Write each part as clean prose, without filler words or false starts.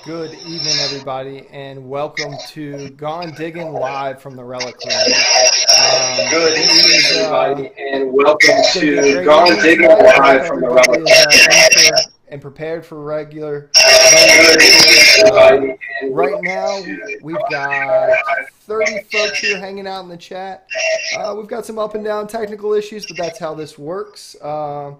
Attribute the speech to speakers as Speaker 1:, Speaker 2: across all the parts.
Speaker 1: Good evening, everybody, and welcome to Gone Diggin live from the Relic Room.
Speaker 2: Good evening, everybody, and welcome to Gone Diggin live from the Relic.
Speaker 1: And prepared for regular.
Speaker 2: Good evening, everybody.
Speaker 1: Right now, we've got 30 folks here hanging out in the chat. We've got some up and down technical issues, but that's how this works. I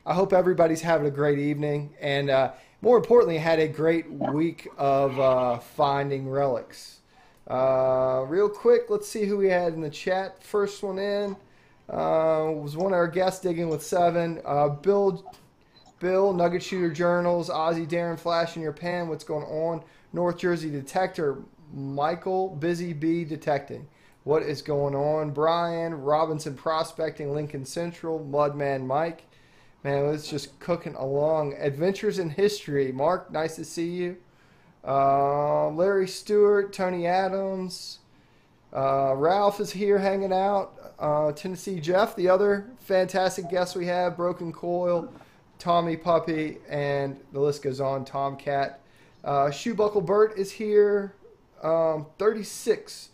Speaker 1: hope everybody's having a great evening, and more importantly, had a great week of finding relics. Real quick, let's see who we had in the chat. First one in was one of our guests, Diggin with 7. Bill, Nugget Shooter Journals, Ozzy, Darren, Flash in your pen. What's going on? North Jersey Detector, Michael, Busy Bee Detecting. What is going on? Brian, Robinson Prospecting, Lincoln Central, Mudman Mike. Man, it's just cooking along. Adventures in History. Mark, nice to see you. Larry Stewart, Tony Adams. Ralph is here hanging out. Tennessee Jeff, the other fantastic guest we have. Broken Coil, Tommy Puppy, and the list goes on. Tomcat. Shoebuckle Bert is here. 36.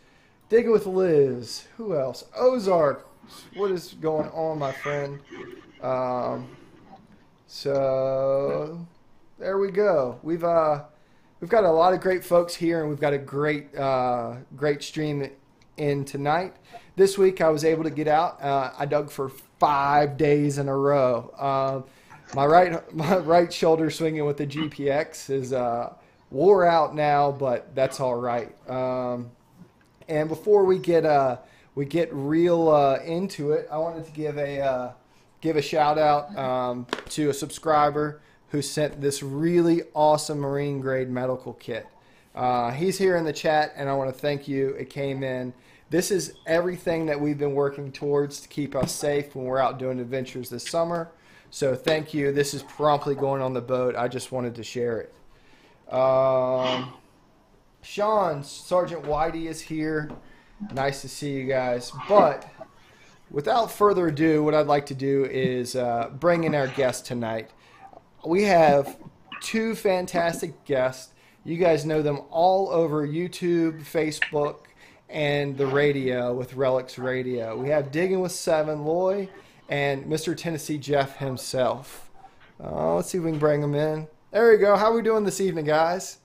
Speaker 1: Digging with Liz. Who else? Ozark. What is going on, my friend? So there we go. We've got a lot of great folks here, and we've got a great stream in tonight. This week I was able to get out. I dug for 5 days in a row. My right shoulder swinging with the GPX is wore out now, but that's all right. And before we get real into it, I wanted to give a shout out to a subscriber who sent this really awesome marine grade medical kit. He's here in the chat, and I want to thank you. It came in. This is everything that we've been working towards to keep us safe when we're out doing adventures this summer. So thank you. This is promptly going on the boat. I just wanted to share it. Sean, Sergeant Whitey is here. Nice to see you guys. But without further ado, what I'd like to do is bring in our guest tonight. We have 2 fantastic guests. You guys know them all over YouTube, Facebook, and the radio with Relics Radio. We have Diggin with 7, Loy, and Mr. Tennessee Jeff himself. Let's see if we can bring him in. There we go. How are we doing this evening, guys?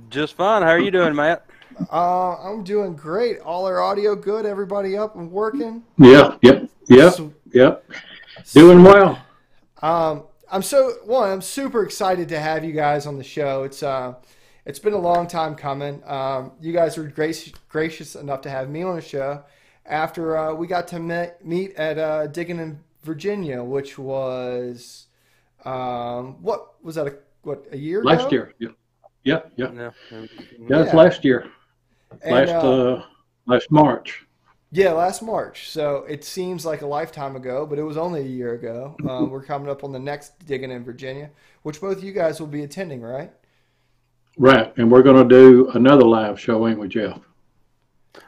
Speaker 3: Just fine. How are you doing, Matt?
Speaker 1: I'm doing great. All our audio good? Everybody up and working?
Speaker 4: Yeah. Doing well.
Speaker 1: I'm super excited to have you guys on the show. It's been a long time coming. You guys were gracious enough to have me on the show after we got to meet at Diggin in Virginia, which was what was that? A year ago?
Speaker 4: Last year. Yeah. It's last year. Last March.
Speaker 1: Yeah, last March. So it seems like a lifetime ago, but it was only a year ago. We're coming up on the next Diggin in Virginia, which both you guys will be attending, right?
Speaker 4: Right, and we're going to do another live show, ain't we, Jeff?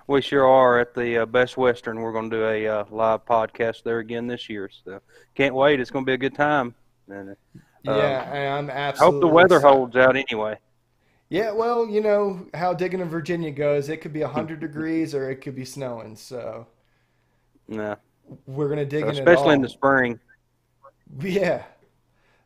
Speaker 3: We sure are at the Best Western. We're going to do a live podcast there again this year. So can't wait. It's going to be a good time. And,
Speaker 1: and I'm absolutely
Speaker 3: hope the weather holds out anyway.
Speaker 1: Yeah, well, you know how Diggin in Virginia goes. It could be 100 degrees or it could be snowing. So we're going to dig in it all.
Speaker 3: Especially in the spring.
Speaker 1: Yeah.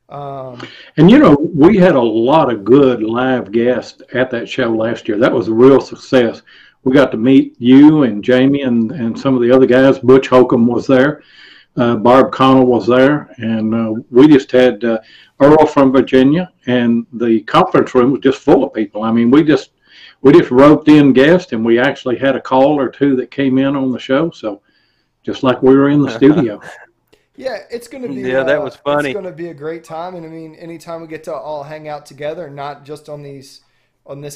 Speaker 4: And, we had a lot of good live guests at that show last year. That was a real success. We got to meet you and Jamie and some of the other guys. Butch Holcomb was there. Barb Connell was there. And we just had Earl from Virginia. And the conference room was just full of people. I mean, we just roped in guests, and we actually had a call or two that came in on the show. So just like we were in the studio.
Speaker 1: Yeah, it's going to be.
Speaker 3: Yeah, that was funny.
Speaker 1: It's going to be a great time, and I mean, anytime we get to all hang out together, not just on this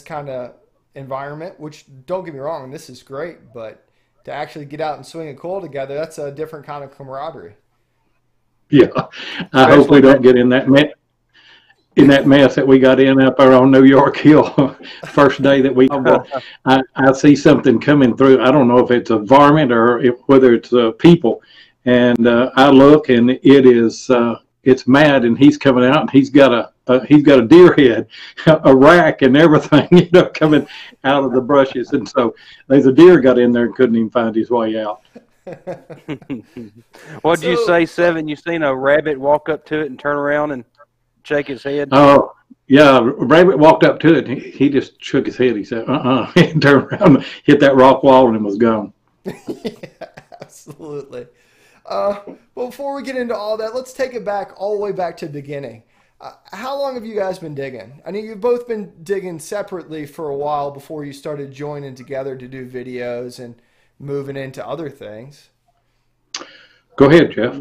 Speaker 1: kind of environment. Which, don't get me wrong, this is great, but to actually get out and swing a coil together, that's a different kind of camaraderie.
Speaker 4: Yeah, I hope we don't get in that mess that we got in up there on New York Hill first day that we. I see something coming through. I don't know if it's a varmint or whether it's people. And I look, and it is it's mad, and he's coming out, and he's got a deer head, a rack, and everything, coming out of the brushes. And so the deer got in there and couldn't even find his way out.
Speaker 3: What'd you say, Seven? You seen a rabbit walk up to it and turn around and shake his head?
Speaker 4: Oh, yeah. Rabbit walked up to it, and he just shook his head. He said, and turned around, hit that rock wall, and was gone.
Speaker 1: Yeah, absolutely. Well, before we get into all that, let's take it back all the way back to the beginning. How long have you guys been digging? I mean, you've both been digging separately for a while before you started joining together to do videos and moving into other things.
Speaker 4: Go ahead, Jeff.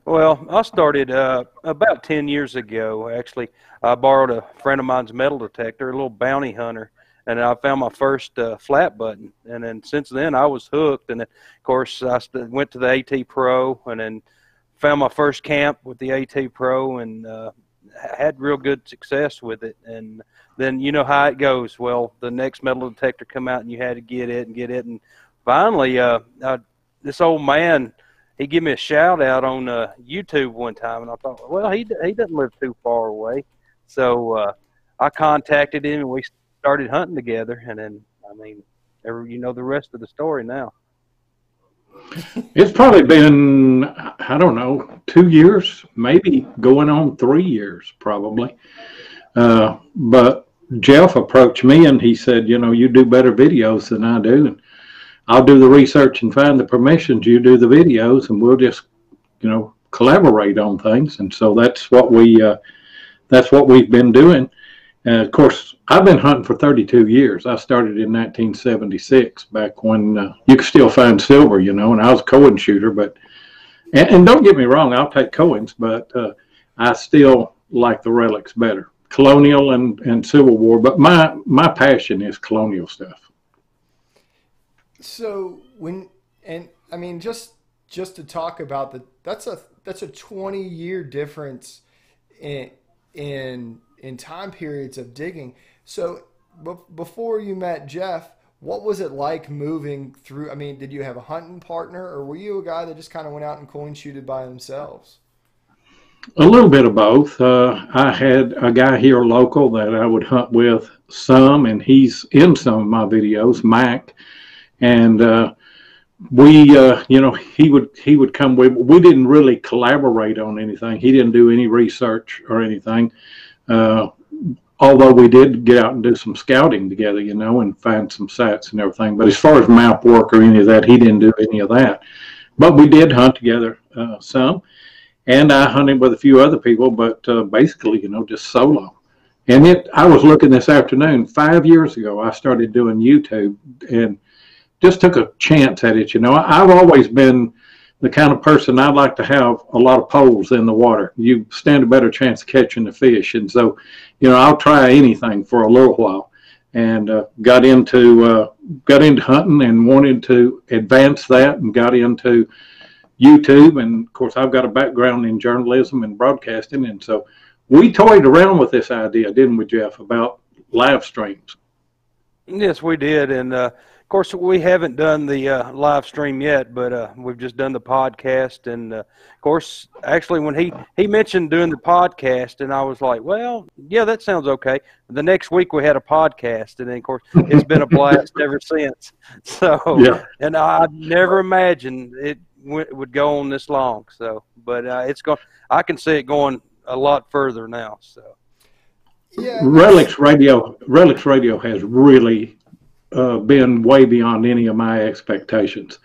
Speaker 3: Well, I started about 10 years ago, actually. I borrowed a friend of mine's metal detector, a little bounty hunter, and I found my first flat button. And then since then, I was hooked. And, then, of course, I went to the AT Pro and then found my first camp with the AT Pro and had real good success with it. And then you know how it goes. Well, the next metal detector come out and you had to get it. And finally, this old man, he gave me a shout out on YouTube one time. And I thought, well, he doesn't live too far away. So I contacted him and we started hunting together. And then, I mean, you know the rest of the story now.
Speaker 4: It's probably been, I don't know, 2 years, maybe going on 3 years probably. But Jeff approached me and he said, you do better videos than I do. And I'll do the research and find the permissions. You do the videos and we'll just, collaborate on things. And so that's what we've been doing. And of course, I've been hunting for 32 years. I started in 1976, back when you could still find silver, and I was a Cohen shooter. But and don't get me wrong, I'll take Cohens, but I still like the relics better, colonial and Civil War. But my passion is colonial stuff.
Speaker 1: So just to talk about that's a 20-year difference in time periods of digging. So before you met Jeff, what was it like moving through? I mean, did you have a hunting partner or were you a guy that just kind of went out and coin shooted by themselves?
Speaker 4: A little bit of both. I had a guy here local that I would hunt with some, and he's in some of my videos, Mac. And he would come with. We didn't really collaborate on anything. He didn't do any research or anything. Although we did get out and do some scouting together, and find some sites and everything. But as far as map work or any of that, he didn't do any of that. But we did hunt together some. And I hunted with a few other people, but basically, just solo. And I was looking this afternoon, 5 years ago, I started doing YouTube and just took a chance at it. I've always been the kind of person I'd like to have a lot of poles in the water. You stand a better chance of catching the fish. And so, I'll try anything for a little while, and got into hunting and wanted to advance that and got into YouTube. And of course, I've got a background in journalism and broadcasting. And so we toyed around with this idea, didn't we, Jeff, about live streams?
Speaker 3: Yes, we did. And, of course, we haven't done the live stream yet, but we've just done the podcast. And, of course, actually, when he mentioned doing the podcast, and I was like, well, yeah, that sounds okay. The next week we had a podcast, and then, of course, it's been a blast ever since. So, yeah. And I never imagined it would go on this long. So, but I can see it going a lot further now. So,
Speaker 1: yeah,
Speaker 4: Relics Radio has really been way beyond any of my expectations.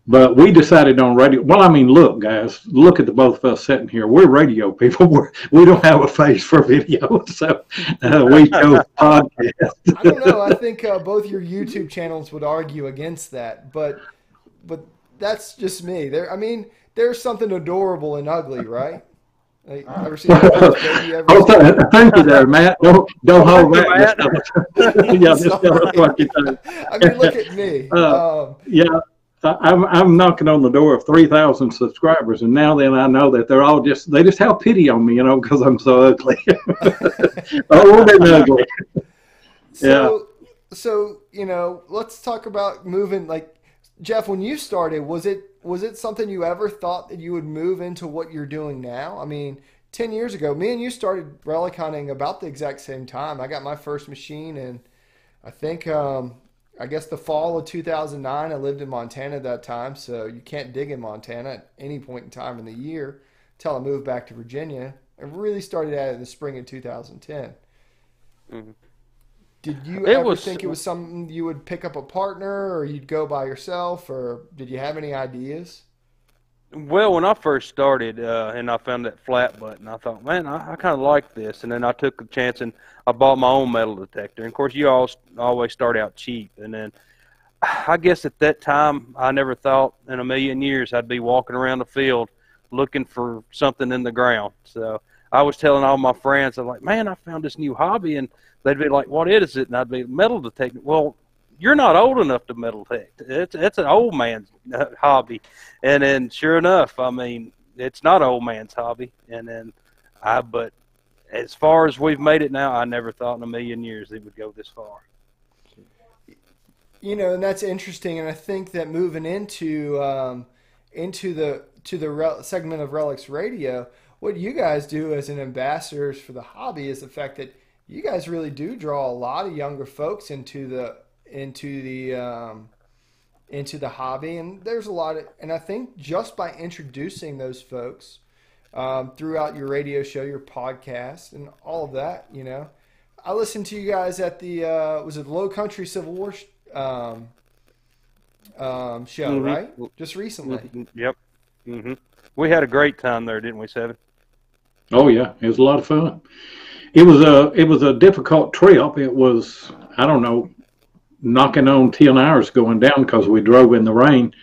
Speaker 4: But we decided on radio. Well, I mean, look, guys, look at the both of us sitting here. We're radio people. We don't have a face for video, so we chose podcast.
Speaker 1: I don't know. I think both your YouTube channels would argue against that, but that's just me. There's something adorable and ugly, right? Ever seen baby
Speaker 4: thank you there, Matt. Don't hold back. Just tell us what you think.
Speaker 1: I mean, look at me.
Speaker 4: Yeah, I'm knocking on the door of 3,000 subscribers, and now then I know that they just have pity on me, because I'm so ugly. Old and ugly.
Speaker 1: So let's talk about moving. Like, Jeff, when you started, was it something you ever thought that you would move into what you're doing now? I mean, 10 years ago, me and you started relic hunting about the exact same time. I got my first machine in, I think, I guess the fall of 2009. I lived in Montana at that time, so you can't dig in Montana at any point in time in the year until I moved back to Virginia. I really started at it in the spring of 2010.
Speaker 3: Mm-hmm.
Speaker 1: Did you ever think it was something you would pick up a partner, or you'd go by yourself, or did you have any ideas?
Speaker 3: Well, when I first started and I found that flat button, I thought, man, I kind of like this. And then I took a chance and I bought my own metal detector. And, of course, you always start out cheap. And then I guess at that time I never thought in a million years I'd be walking around the field looking for something in the ground. So I was telling all my friends, I'm like, man, I found this new hobby. And they'd be like, what is it? And I'd be, metal detecting. Well, you're not old enough to metal detect. It's an old man's hobby. And then sure enough, I mean, it's not an old man's hobby. And then but as far as we've made it now, I never thought in a million years it would go this far.
Speaker 1: You know, and that's interesting. And I think that moving into the segment of Relics Radio, what you guys do as an ambassadors for the hobby is the fact that you guys really do draw a lot of younger folks into the hobby, and there's a lot of, and I think just by introducing those folks throughout your radio show, your podcast, and all of that, you know, I listened to you guys at the was it Low Country Civil War show,
Speaker 3: Mm-hmm.
Speaker 1: right? Just recently.
Speaker 3: Mm-hmm. Yep. Mm-hmm. We had a great time there, didn't we, Seven?
Speaker 4: Oh yeah, it was a lot of fun. It was a difficult trip. It was, I don't know, knocking on 10 hours going down because we drove in the rain,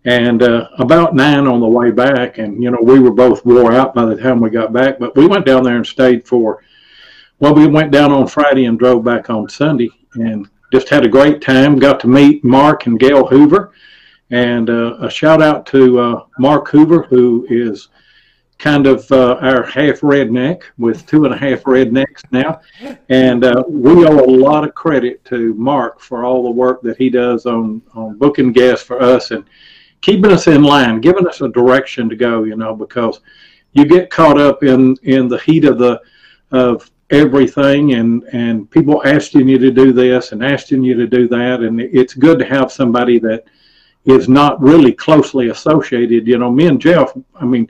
Speaker 4: and about 9 on the way back. And, you know, we were both wore out by the time we got back, but we went down there and stayed we went down on Friday and drove back on Sunday and just had a great time. Got to meet Mark and Gail Hoover, and a shout out to Mark Hoover, who is kind of our half redneck with 2.5 rednecks now. And we owe a lot of credit to Mark for all the work that he does on booking guests for us and keeping us in line, giving us a direction to go, you know, because you get caught up in the heat of everything and people asking you to do this and asking you to do that. And it's good to have somebody that is not really closely associated. You know, me and Jeff, I mean,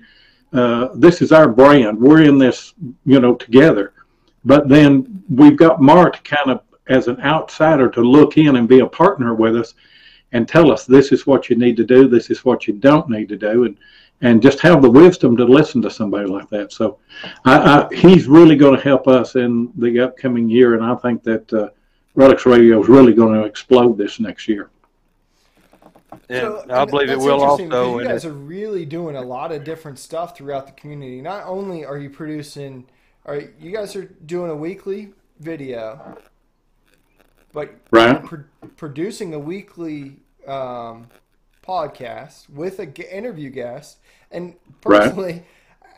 Speaker 4: this is our brand. We're in this, you know, together. But then we've got Mark kind of as an outsider to look in and be a partner with us and tell us this is what you need to do, this is what you don't need to do, and just have the wisdom to listen to somebody like that. So he's really going to help us in the upcoming year, and I think that Relics Radio is really going to explode this next year.
Speaker 3: And I believe it will also.
Speaker 1: You guys are really doing a lot of different stuff throughout the community. Not only are you you guys are doing a weekly video, but
Speaker 4: right.
Speaker 1: Producing a weekly podcast with an interview guest. And personally, right.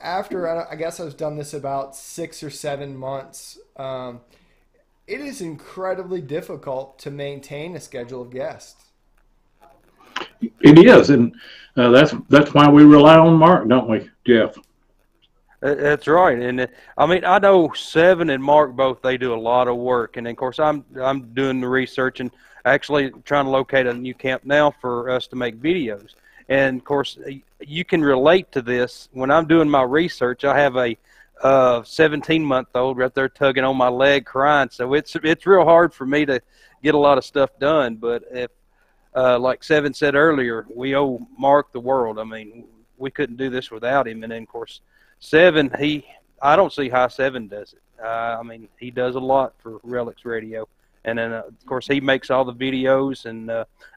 Speaker 1: After I guess I've done this about 6 or 7 months, it is incredibly difficult to maintain a schedule of guests.
Speaker 4: It is, and that's why we rely on Mark, don't we, Jeff?
Speaker 3: That's right, and I mean, I know Seven and Mark both, they do a lot of work, and of course I'm doing the research and actually trying to locate a new camp now for us to make videos. And of course, you can relate to this. When I'm doing my research, I have a 17-month-old right there tugging on my leg, crying. So it's real hard for me to get a lot of stuff done. But if like Seven said earlier, we owe Mark the world. I mean, we couldn't do this without him. And then of course, Seven, I don't see how Seven does it. I mean, he does a lot for Relics Radio. And then, of course, he makes all the videos and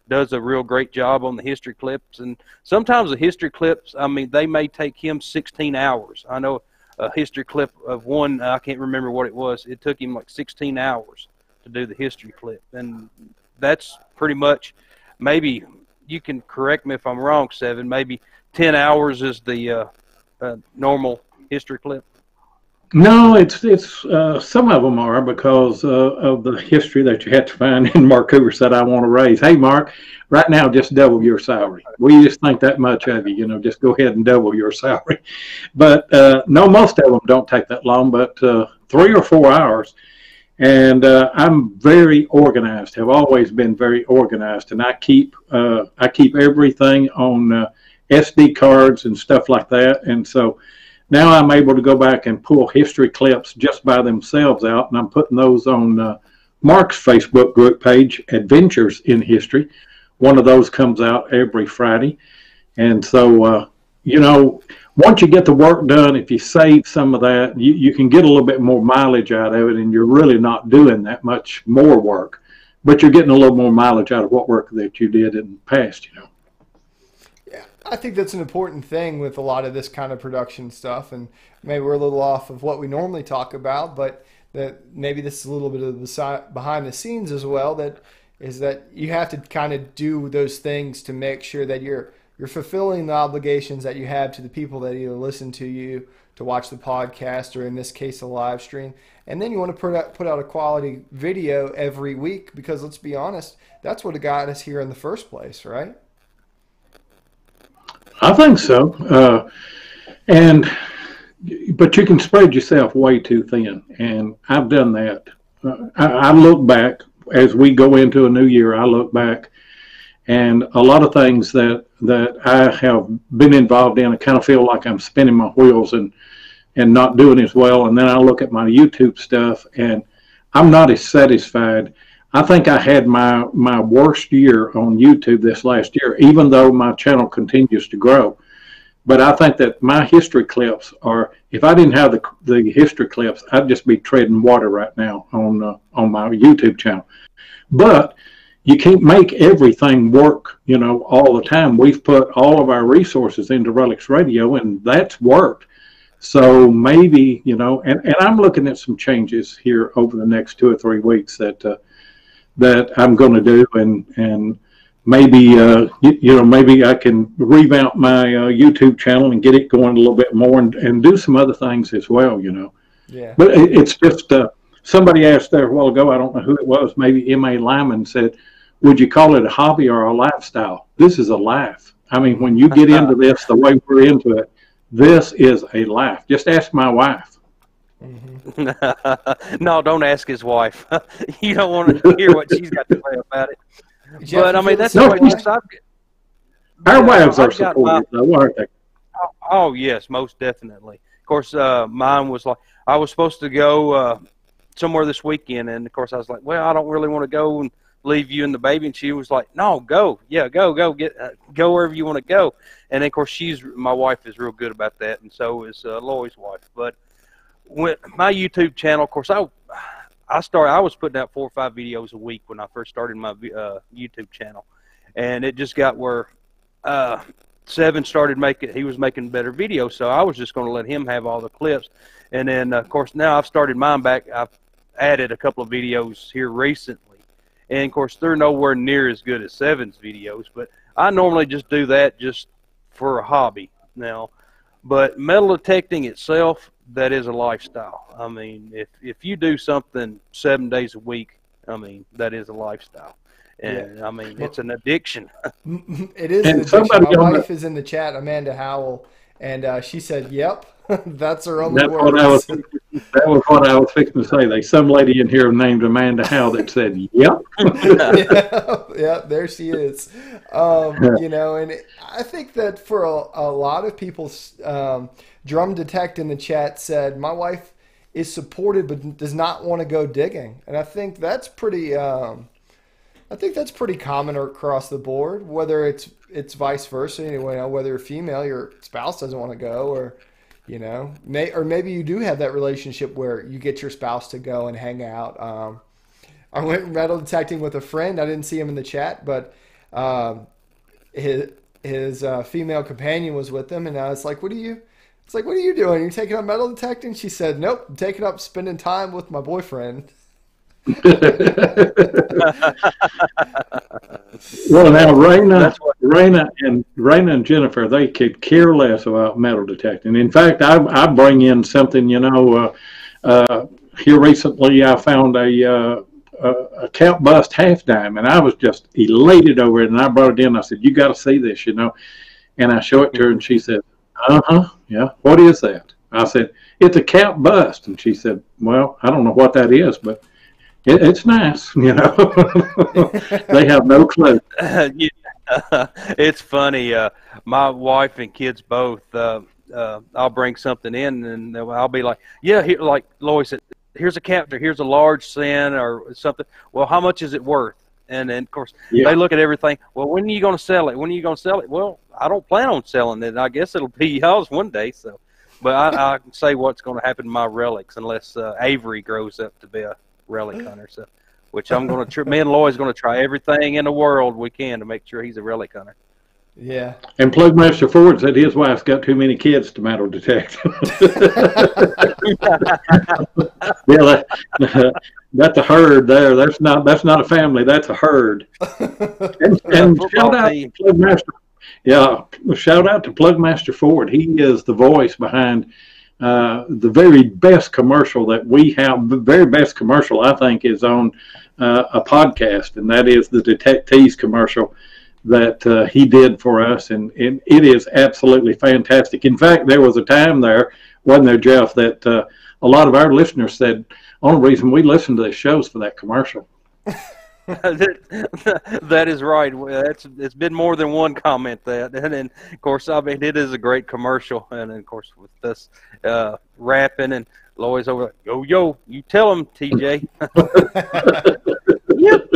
Speaker 3: does a real great job on the history clips. And sometimes the history clips, I mean, they may take him 16 hours. I know a history clip of one, I can't remember what it was. It took him like 16 hours to do the history clip. And that's pretty much, maybe you can correct me if I'm wrong, Seven, maybe 10 hours is the normal history clip.
Speaker 4: No, it's some of them are because of the history that you had to find. And Mark Hoover said, "I want to raise." Hey, Mark, right now just double your salary. We just think that much of you. You know, just go ahead and double your salary. But no, most of them don't take that long, but 3 or 4 hours. And I'm very organized. Have always been very organized, and I keep everything on SD cards and stuff like that. And so now I'm able to go back and pull history clips just by themselves out, and I'm putting those on Mark's Facebook group page, Adventures in History. One of those comes out every Friday. And so, once you get the work done, if you save some of that, you can get a little bit more mileage out of it, and you're really not doing that much more work, but you're getting a little more mileage out of what work that you did in the past,
Speaker 1: Yeah, I think that's an important thing with a lot of this kind of production stuff, and maybe we're a little off of what we normally talk about, but that maybe this is a little bit of the behind the scenes as well, that you have to kind of do those things to make sure that you're fulfilling the obligations that you have to the people that either listen to you, to watch the podcast, or in this case, a live stream. And then you want to put out a quality video every week, because let's be honest, that's what got us here in the first place, right?
Speaker 4: I think so. But you can spread yourself way too thin, and I've done that. I look back as we go into a new year. I look back, and a lot of things that I have been involved in, I kind of feel like I'm spinning my wheels and not doing as well. And then I look at my YouTube stuff, and I'm not as satisfied. I think I had my worst year on YouTube this last year, even though my channel continues to grow. But I think that my history clips are, if I didn't have the history clips, I'd just be treading water right now on my YouTube channel. But you can't make everything work, all the time. We've put all of our resources into Relics Radio, and that's worked. So maybe, and I'm looking at some changes here over the next 2 or 3 weeks that I'm going to do, and maybe maybe I can revamp my YouTube channel and get it going a little bit more, and do some other things as well.
Speaker 1: Yeah.
Speaker 4: But it's just somebody asked there a while ago, I don't know who it was, maybe M.A. Lyman said, would you call it a hobby or a lifestyle? This is a life. I mean, when you get into this the way we're into it, this is a life. Just ask my wife.
Speaker 3: Mm-hmm. No, don't ask his wife. You don't want to hear what she's got to say about it.
Speaker 1: Jeff,
Speaker 3: but I mean, that's
Speaker 4: the
Speaker 3: way
Speaker 4: our wives are supportive, though, aren't they?
Speaker 3: Oh yes, most definitely. Of course, mine was like, I was supposed to go somewhere this weekend, and of course I was like, well, I don't really want to go and leave you and the baby. And she was like, no, go, go wherever you want to go. And then, of course, my wife is real good about that, and so is Lori's wife. But with my YouTube channel, of course, I was putting out 4 or 5 videos a week when I first started my YouTube channel, and it just got where Seven started he was making better videos, so I was just going to let him have all the clips. And then, of course, now I've started mine back. I've added a couple of videos here recently, and of course, they're nowhere near as good as Seven's videos, but I normally just do that just for a hobby now. But metal detecting itself, that is a lifestyle. I mean, if you do something 7 days a week, I mean, that is a lifestyle. And, yeah. I mean, it's an addiction.
Speaker 1: It is an addiction. My wife is in the chat, Amanda Howell, and she said, yep, that's her only words.
Speaker 4: That was what I was fixing to say. There's some lady in here named Amanda Howell that said, yep.
Speaker 1: Yeah, there she is. And I think that for a lot of people, Drum Detect in the chat said, my wife is supportive but does not want to go digging. And I think that's pretty common across the board, whether it's vice versa. Anyway, whether you're female, your spouse doesn't want to go, or maybe you do have that relationship where you get your spouse to go and hang out. I went metal detecting with a friend. I didn't see him in the chat, but his female companion was with him, and I was like, what are you doing? You taking up metal detecting? She said, nope, I'm taking up spending time with my boyfriend.
Speaker 4: Well, now, Raina and Jennifer, they could care less about metal detecting. In fact, I bring in something, here recently I found a cap bust half dime, and I was just elated over it, and I brought it in. I said, "You got to see this, and I show it to her, and she said, yeah, what is that?" I said, "It's a cap bust," and she said, "Well, I don't know what that is, but it's nice." They have no clue.
Speaker 3: It's funny. My wife and kids both. I'll bring something in, and I'll be like, "Yeah," here, like Lois said, "Here's a capture. Here's a large sand or something. Well, how much is it worth?" And then, of course, they look at everything. Well, when are you going to sell it? When are you going to sell it? Well, I don't plan on selling it. I guess it'll be yours one day. So, but I can say what's going to happen to my relics unless Avery grows up to be a relic hunter. So, which I'm going to. Me and Lloyd's going to try everything in the world we can to make sure he's a relic hunter.
Speaker 1: Yeah.
Speaker 4: And Plugmaster Ford said his wife's got too many kids to metal detect. Yeah, that's a herd there. That's not a family. That's a herd. And shout out to Plugmaster. Yeah, shout out to Plugmaster Ford. He is the voice behind the very best commercial that we have. The very best commercial, I think, is on a podcast, and that is the Detectees commercial that he did for us, and it is absolutely fantastic. In fact, there was a time there, wasn't there, Jeff, that a lot of our listeners said, only reason we listen to this show is for that commercial.
Speaker 3: That is right. It's been more than one comment that, and then, of course, I mean, it is a great commercial, and of course, with this rapping and Lois over, yo, you tell him, TJ. Yep.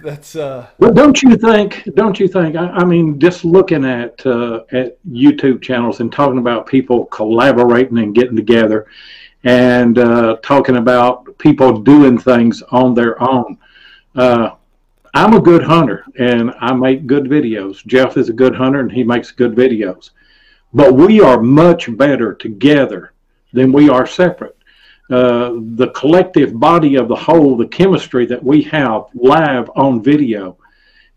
Speaker 1: That's
Speaker 4: Well, don't you think? I mean, just looking at YouTube channels and talking about people collaborating and getting together, and talking about people doing things on their own. I'm a good hunter, and I make good videos. Jeff is a good hunter, and he makes good videos. But we are much better together than we are separate. The collective body of the whole, the chemistry that we have live on video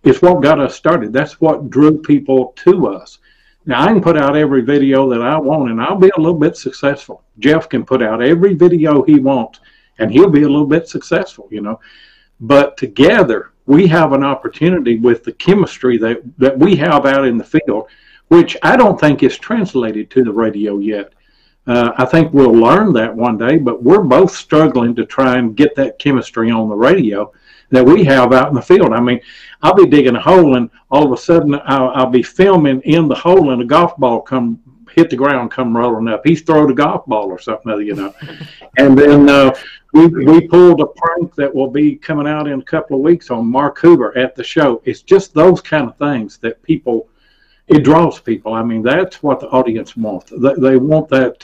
Speaker 4: is what got us started. That's what drew people to us. Now, I can put out every video that I want, and I'll be a little bit successful. Jeff can put out every video he wants, and he'll be a little bit successful, But together, we have an opportunity with the chemistry that we have out in the field, which I don't think is translated to the radio yet. I think we'll learn that one day, but we're both struggling to try and get that chemistry on the radio that we have out in the field. I mean, I'll be digging a hole, and all of a sudden I'll be filming in the hole, and a golf ball come hit the ground, come rolling up. He's throwing a golf ball or something, And then we pulled a prank that will be coming out in a couple of weeks on Mark Hoover at the show. It's just those kind of things that it draws people. I mean, that's what the audience wants. They want that.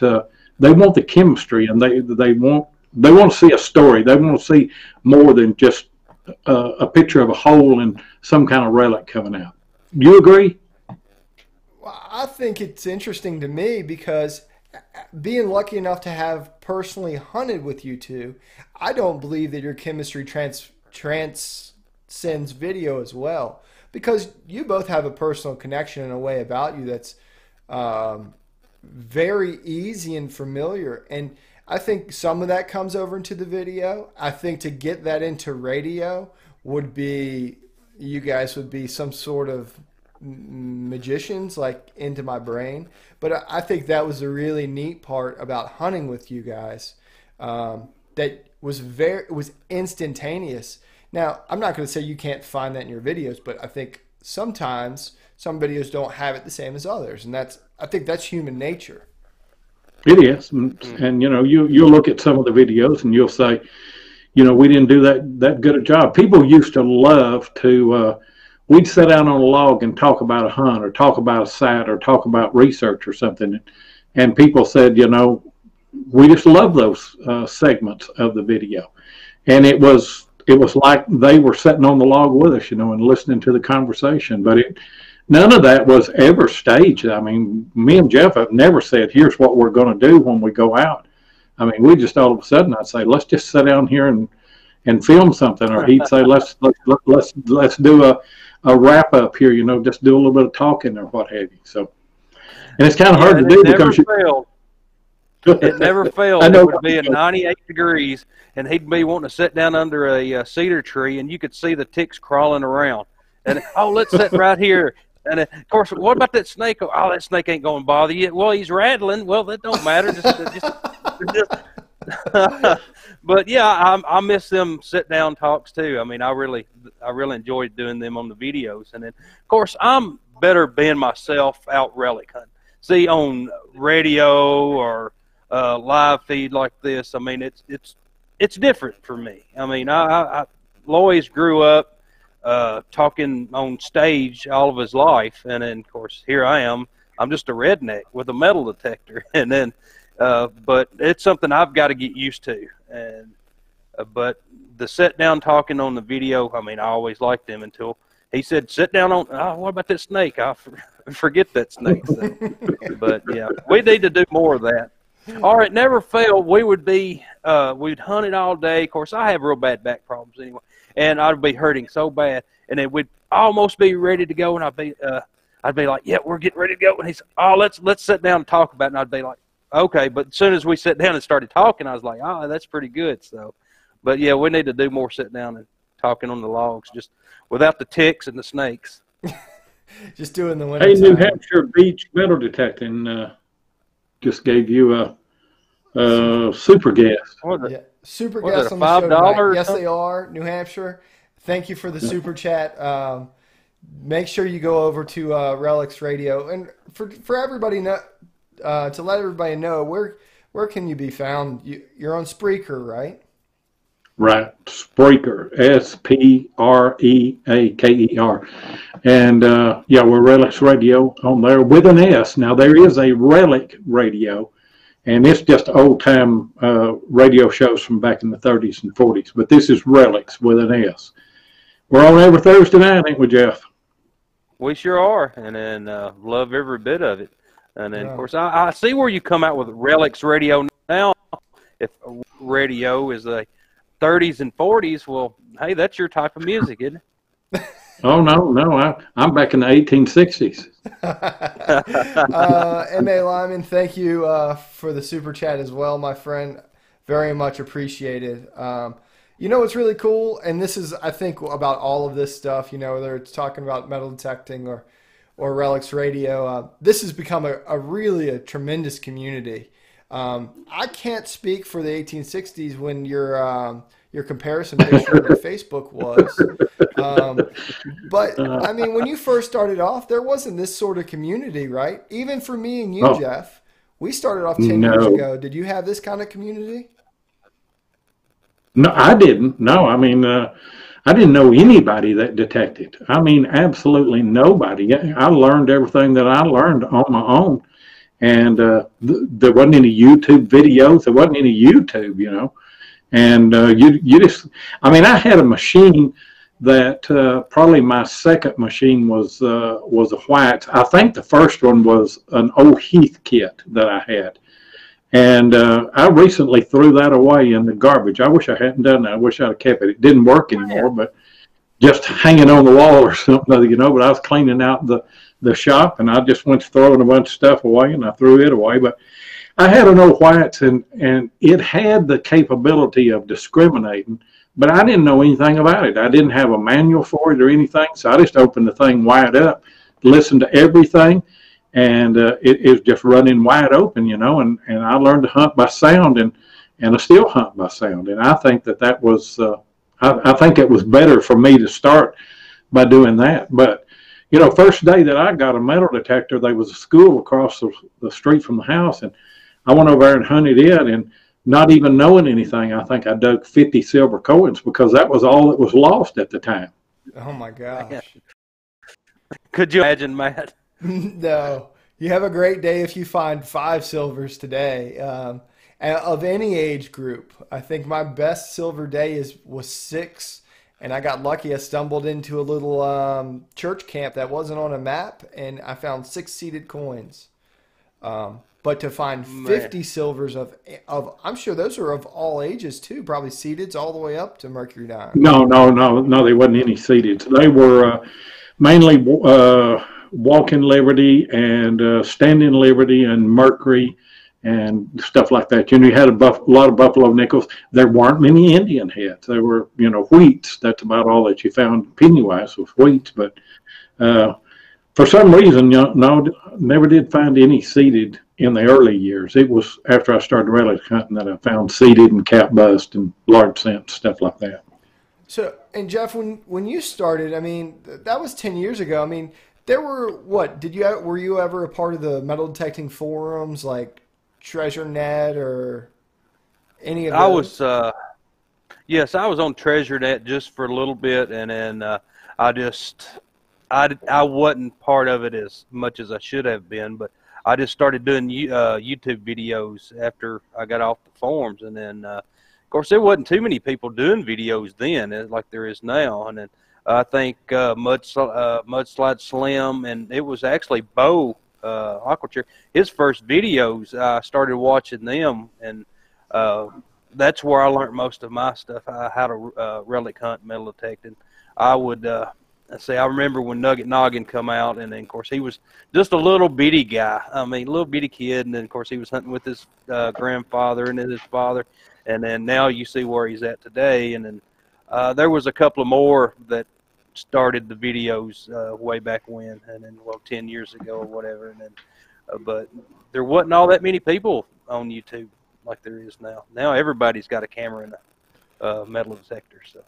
Speaker 4: They want the chemistry, and they want to see a story. They want to see more than just a picture of a hole and some kind of relic coming out. Do you agree?
Speaker 1: Well, I think it's interesting to me because being lucky enough to have personally hunted with you two, I don't believe that your chemistry transcends video as well. Because you both have a personal connection in a way about you that's very easy and familiar. And I think some of that comes over into the video. I think to get that into radio you guys would be some sort of magicians, like into my brain. But I think that was a really neat part about hunting with you guys. That was instantaneous. Now, I'm not going to say you can't find that in your videos, but I think sometimes some videos don't have it the same as others, and I think that's human nature.
Speaker 4: It is, and you'll look at some of the videos and you'll say, we didn't do that good a job. People used to love to. We'd sit down on a log and talk about a hunt, or talk about a site, or talk about research or something, and people said, we just love those segments of the video, and it was like they were sitting on the log with us, and listening to the conversation. But none of that was ever staged. I mean, me and Jeff have never said, here's what we're going to do when we go out. I mean, we just all of a sudden, I'd say, let's just sit down here and and film something, or he'd say, let's do a wrap up here, just do a little bit of talking or what have you. So, and it's kind of hard to do because
Speaker 3: it never failed. It would be at 98 degrees, and he'd be wanting to sit down under a cedar tree, and you could see the ticks crawling around. And, let's sit right here. And, of course, what about that snake? Oh, that snake ain't going to bother you. Well, he's rattling. Well, that don't matter. But, yeah, I miss them sit-down talks, too. I mean, I really enjoyed doing them on the videos. And then, of course, I'm better being myself out relic hunting. See, on radio or live feed like this, I mean, it's different for me. I mean, Lois grew up talking on stage all of his life, and then, of course, here I am. I'm just a redneck with a metal detector, and then, but it's something I've got to get used to. And but the sit down talking on the video, I mean, I always liked him until he said, "Sit down on." Oh, what about that snake? I forget that snake. So. But yeah, we need to do more of that. All right, never failed. We would be we'd hunt it all day. Of course, I have real bad back problems anyway, and I'd be hurting so bad, and then we'd almost be ready to go, and I'd be like, "Yeah, we're getting ready to go," and he's, "Oh, let's sit down and talk about it," and I'd be like, "Okay," but as soon as we sat down and started talking, I was like, "Oh, that's pretty good." So, but yeah, we need to do more sitting down and talking on the logs, just without the ticks and the snakes.
Speaker 1: Just doing the winter.
Speaker 4: Hey, New Hampshire Beach Metal Detecting just gave you a super guest.
Speaker 1: Yeah, super guest on the show tonight. Yes, they are. New Hampshire. Thank you for the super chat. Make sure you go over to Relics Radio, and for everybody to let everybody know where can you be found. You're on Spreaker, right?
Speaker 4: Right, Spreaker, Spreaker, and yeah, we're Relics Radio on there with an S. Now there is a Relic Radio, and it's just old time radio shows from back in the 30s and 40s. But this is Relics with an S. We're on every Thursday night, ain't we, Jeff?
Speaker 3: We sure are, and then love every bit of it. And then, of course, I see where you come out with Relics Radio now. If radio is a 30s and 40s, well, hey, that's your type of music, isn't it?
Speaker 4: Oh, no, I'm back in the 1860s.
Speaker 1: M.A. Lyman, thank you for the super chat as well, my friend. Very much appreciated. You know what's really cool, and this is, I think, about all of this stuff, whether it's talking about metal detecting or Relics Radio, this has become a really tremendous community. I can't speak for the 1860s when your comparison picture on Facebook was. But, I mean, when you first started off, there wasn't this sort of community, right? Even for me and you, Jeff, we started off 10 years ago. Did you have this kind of community?
Speaker 4: No, I didn't. No, I mean, I didn't know anybody that detected. I mean, absolutely nobody. I learned everything that I learned on my own. And there wasn't any YouTube videos. There wasn't any YouTube, And you just, I mean, I had a machine that probably my second machine was a white. I think the first one was an old Heath kit that I had. And I recently threw that away in the garbage. I wish I hadn't done that. I wish I'd have kept it. It didn't work anymore, but just hanging on the wall or something, But I was cleaning out the shop, and I just went throwing a bunch of stuff away, and I threw it away. But I had an old Whites, and it had the capability of discriminating, but I didn't know anything about it. I didn't have a manual for it or anything, so I just opened the thing wide up, listened to everything, and it was just running wide open, and I learned to hunt by sound, and I still hunt by sound. And I think that was, I think it was better for me to start by doing that. But, first day that I got a metal detector, there was a school across the street from the house, and I went over there and hunted it, and not even knowing anything, I think I dug 50 silver coins because that was all that was lost at the time.
Speaker 1: Oh, my gosh.
Speaker 3: Could you imagine, Matt?
Speaker 1: No. You have a great day if you find 5 silvers today. Of any age group, I think my best silver day was 6, and I got lucky. I stumbled into a little church camp that wasn't on a map, and I found 6 seeded coins. But to find 50 silvers of I'm sure those are of all ages too, probably seededs all the way up to Mercury Diamond.
Speaker 4: No, there wasn't any seededs. They were mainly Walking Liberty and Standing Liberty and Mercury and stuff like that. You had a lot of buffalo nickels. There weren't many Indian heads. There were, wheats. That's about all that you found penny-wise was wheats. But for some reason, never did find any seeded in the early years. It was after I started relic hunting that I found seeded and cap bust and large scent, stuff like that.
Speaker 1: So, and Jeff, when you started, that was 10 years ago. There were, were you ever a part of the metal detecting forums like TreasureNet or any of those?
Speaker 3: Yes, I was on TreasureNet just for a little bit, and then I wasn't part of it as much as I should have been, but I just started doing YouTube videos after I got off the forums, and then of course there wasn't too many people doing videos then like there is now, and then I think Mudslide Slim, and it was actually Bo Aquature, his first videos. I started watching them, and that's where I learned most of my stuff, how to relic hunt, metal detecting. I would I remember when Nugget Noggin come out, and then of course he was just a little bitty guy. Little bitty kid, and then of course he was hunting with his grandfather and then his father, and then now you see where he's at today. And then there was a couple of more that started the videos way back when, and then 10 years ago or whatever. And then, but there wasn't all that many people on YouTube like there is now. Now everybody's got a camera and a metal detector. So.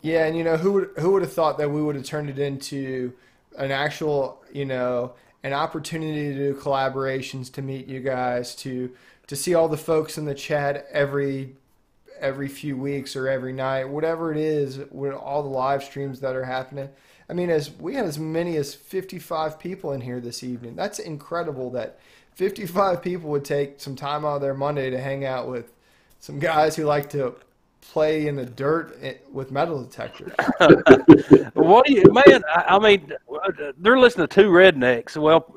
Speaker 1: Yeah, and who would have thought that we would have turned it into an actual, an opportunity to do collaborations, to meet you guys, to see all the folks in the chat every few weeks or every night, whatever it is, with all the live streams that are happening. As we had as many as 55 people in here this evening. That's incredible that 55 people would take some time out of their Monday to hang out with some guys who like to play in the dirt with metal detectors.
Speaker 3: What do you, man? They're listening to two rednecks. Well,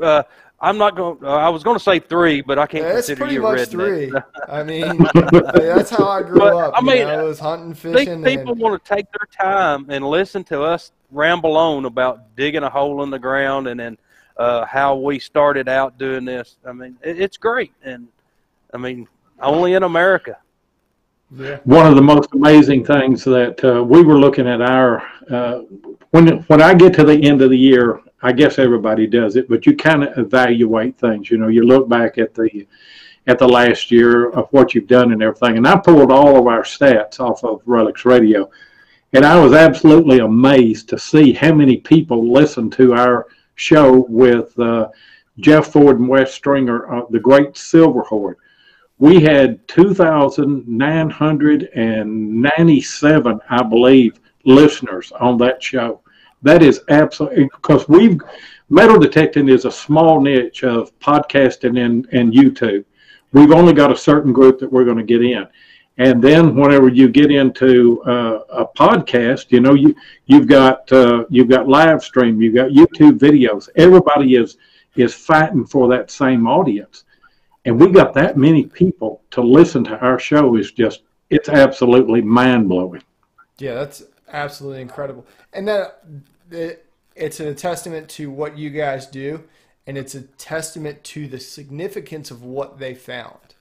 Speaker 3: I'm not going. I was going to say three, but I can't consider you a redneck.
Speaker 1: It's pretty much 3. That's how I grew up. I was hunting, fishing.
Speaker 3: People want to take their time and listen to us ramble on about digging a hole in the ground, and then how we started out doing this. It's great, and only in America.
Speaker 4: Yeah. One of the most amazing things that we were looking at when I get to the end of the year, I guess everybody does it, but you kind of evaluate things. You look back at the last year of what you've done and everything. And I pulled all of our stats off of Relics Radio, and I was absolutely amazed to see how many people listened to our show with Jeff Ford and Wes Stringer, the Great Silver Horde. We had 2,997, I believe, listeners on that show. That is absolutely, because metal detecting is a small niche of podcasting and YouTube. We've only got a certain group that we're going to get in. And then whenever you get into a podcast, you've got live stream, you've got YouTube videos. Everybody is fighting for that same audience. And we got that many people to listen to our show it's absolutely mind-blowing.
Speaker 1: Yeah, that's absolutely incredible. And it's a testament to what you guys do, and it's a testament to the significance of what they found.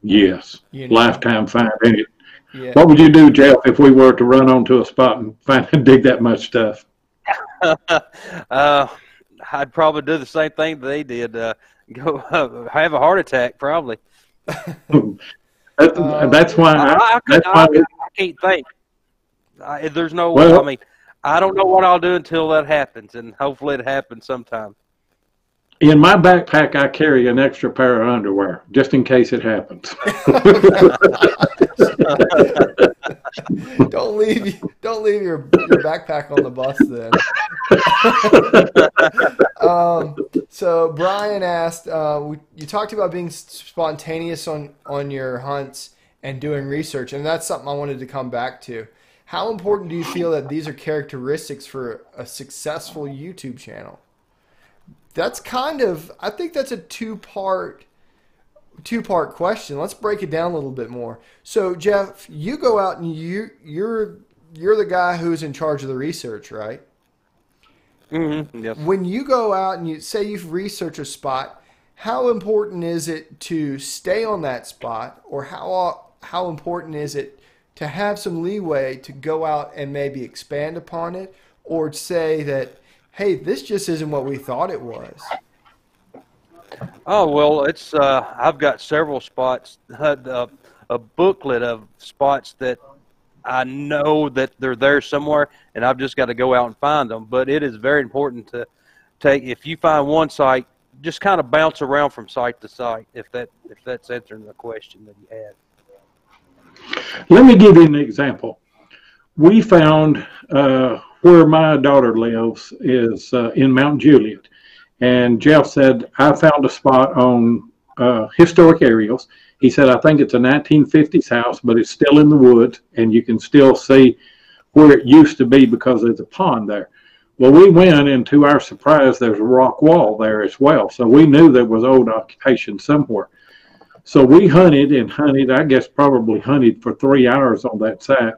Speaker 4: Yes, lifetime find, ain't it?
Speaker 1: Yeah.
Speaker 4: What would you do, Jeff, if we were to run onto a spot and dig that much stuff?
Speaker 3: I'd probably do the same thing they did. Go have a heart attack, probably.
Speaker 4: That's why
Speaker 3: I can't think. There's no way. I don't know what I'll do until that happens, and hopefully it happens sometime.
Speaker 4: In my backpack, I carry an extra pair of underwear just in case it happens.
Speaker 1: Don't leave your backpack on the bus then. So Brian asked, you talked about being spontaneous on your hunts and doing research, and that's something I wanted to come back to. How important do you feel that these are characteristics for a successful YouTube channel? that's I think that's a two-part question. Let's break it down a little bit more. So, Jeff, you go out and you're the guy who's in charge of the research, right?
Speaker 3: Mm-hmm. Yes.
Speaker 1: When you go out and you say you've researched a spot, how important is it to stay on that spot, or how important is it to have some leeway to go out and maybe expand upon it, or say that, hey, this just isn't what we thought it was?
Speaker 3: Oh, well, it's I've got several spots, a booklet of spots that I know that they're there somewhere, and I've just got to go out and find them. But it is very important to if you find one site, just kind of bounce around from site to site, if that's answering the question that you had.
Speaker 4: Let me give you an example. We found where my daughter lives is in Mount Juliet. And Jeff said, I found a spot on historic aerials. He said, I think it's a 1950s house, but it's still in the woods, and you can still see where it used to be because there's a pond there. Well, we went, and to our surprise, there's a rock wall there as well. So we knew there was old occupation somewhere. So we hunted, I guess probably hunted for 3 hours on that site.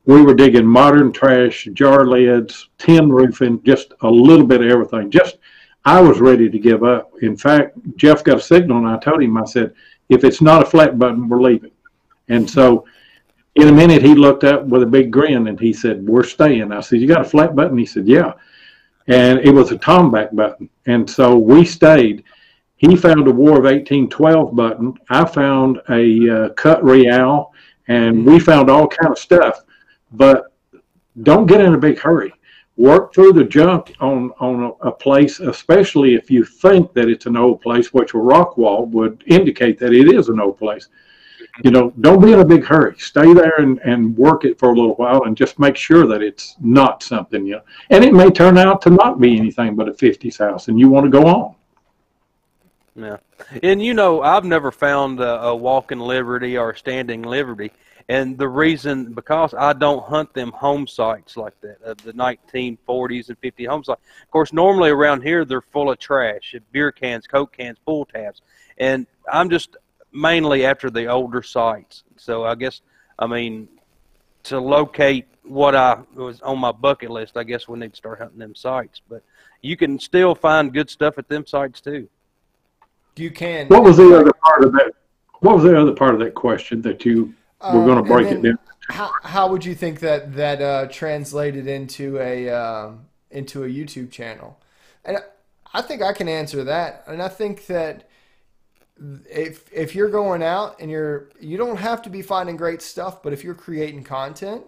Speaker 4: We were digging modern trash, jar lids, tin roofing, just a little bit of everything. I was ready to give up. In fact, Jeff got a signal, and I told him, I said, if it's not a flat button, we're leaving. And so in a minute, he looked up with a big grin, and he said, we're staying. I said, you got a flat button? He said, yeah. And it was a tomback button. And so we stayed. He found a War of 1812 button. I found a cut real, and we found all kind of stuff. But don't get in a big hurry. Work through the junk on a place, especially if you think that it's an old place, which a rock wall would indicate that it is an old place. You know, don't be in a big hurry. Stay there and work it for a little while, and just make sure that it's not something, you know. And it may turn out to not be anything but a 50s house, and you want to go on.
Speaker 3: Yeah. And, you know, I've never found a walking Liberty or a standing Liberty. And the reason, because I don't hunt them home sites like that, the 1940s and 50s home sites. Of course, normally around here, they're full of trash, beer cans, Coke cans, pull tabs. And I'm just mainly after the older sites. So I guess, I mean, to locate what was on my bucket list, I guess we need to start hunting them sites. But you can still find good stuff at them sites, too.
Speaker 1: You can.
Speaker 4: What was the other part of that? What was the other part of that question that you... We're going to break it down.
Speaker 1: How would you think that translated into a YouTube channel? And I think I can answer that. And I think that if you're going out and you don't have to be finding great stuff, but if you're creating content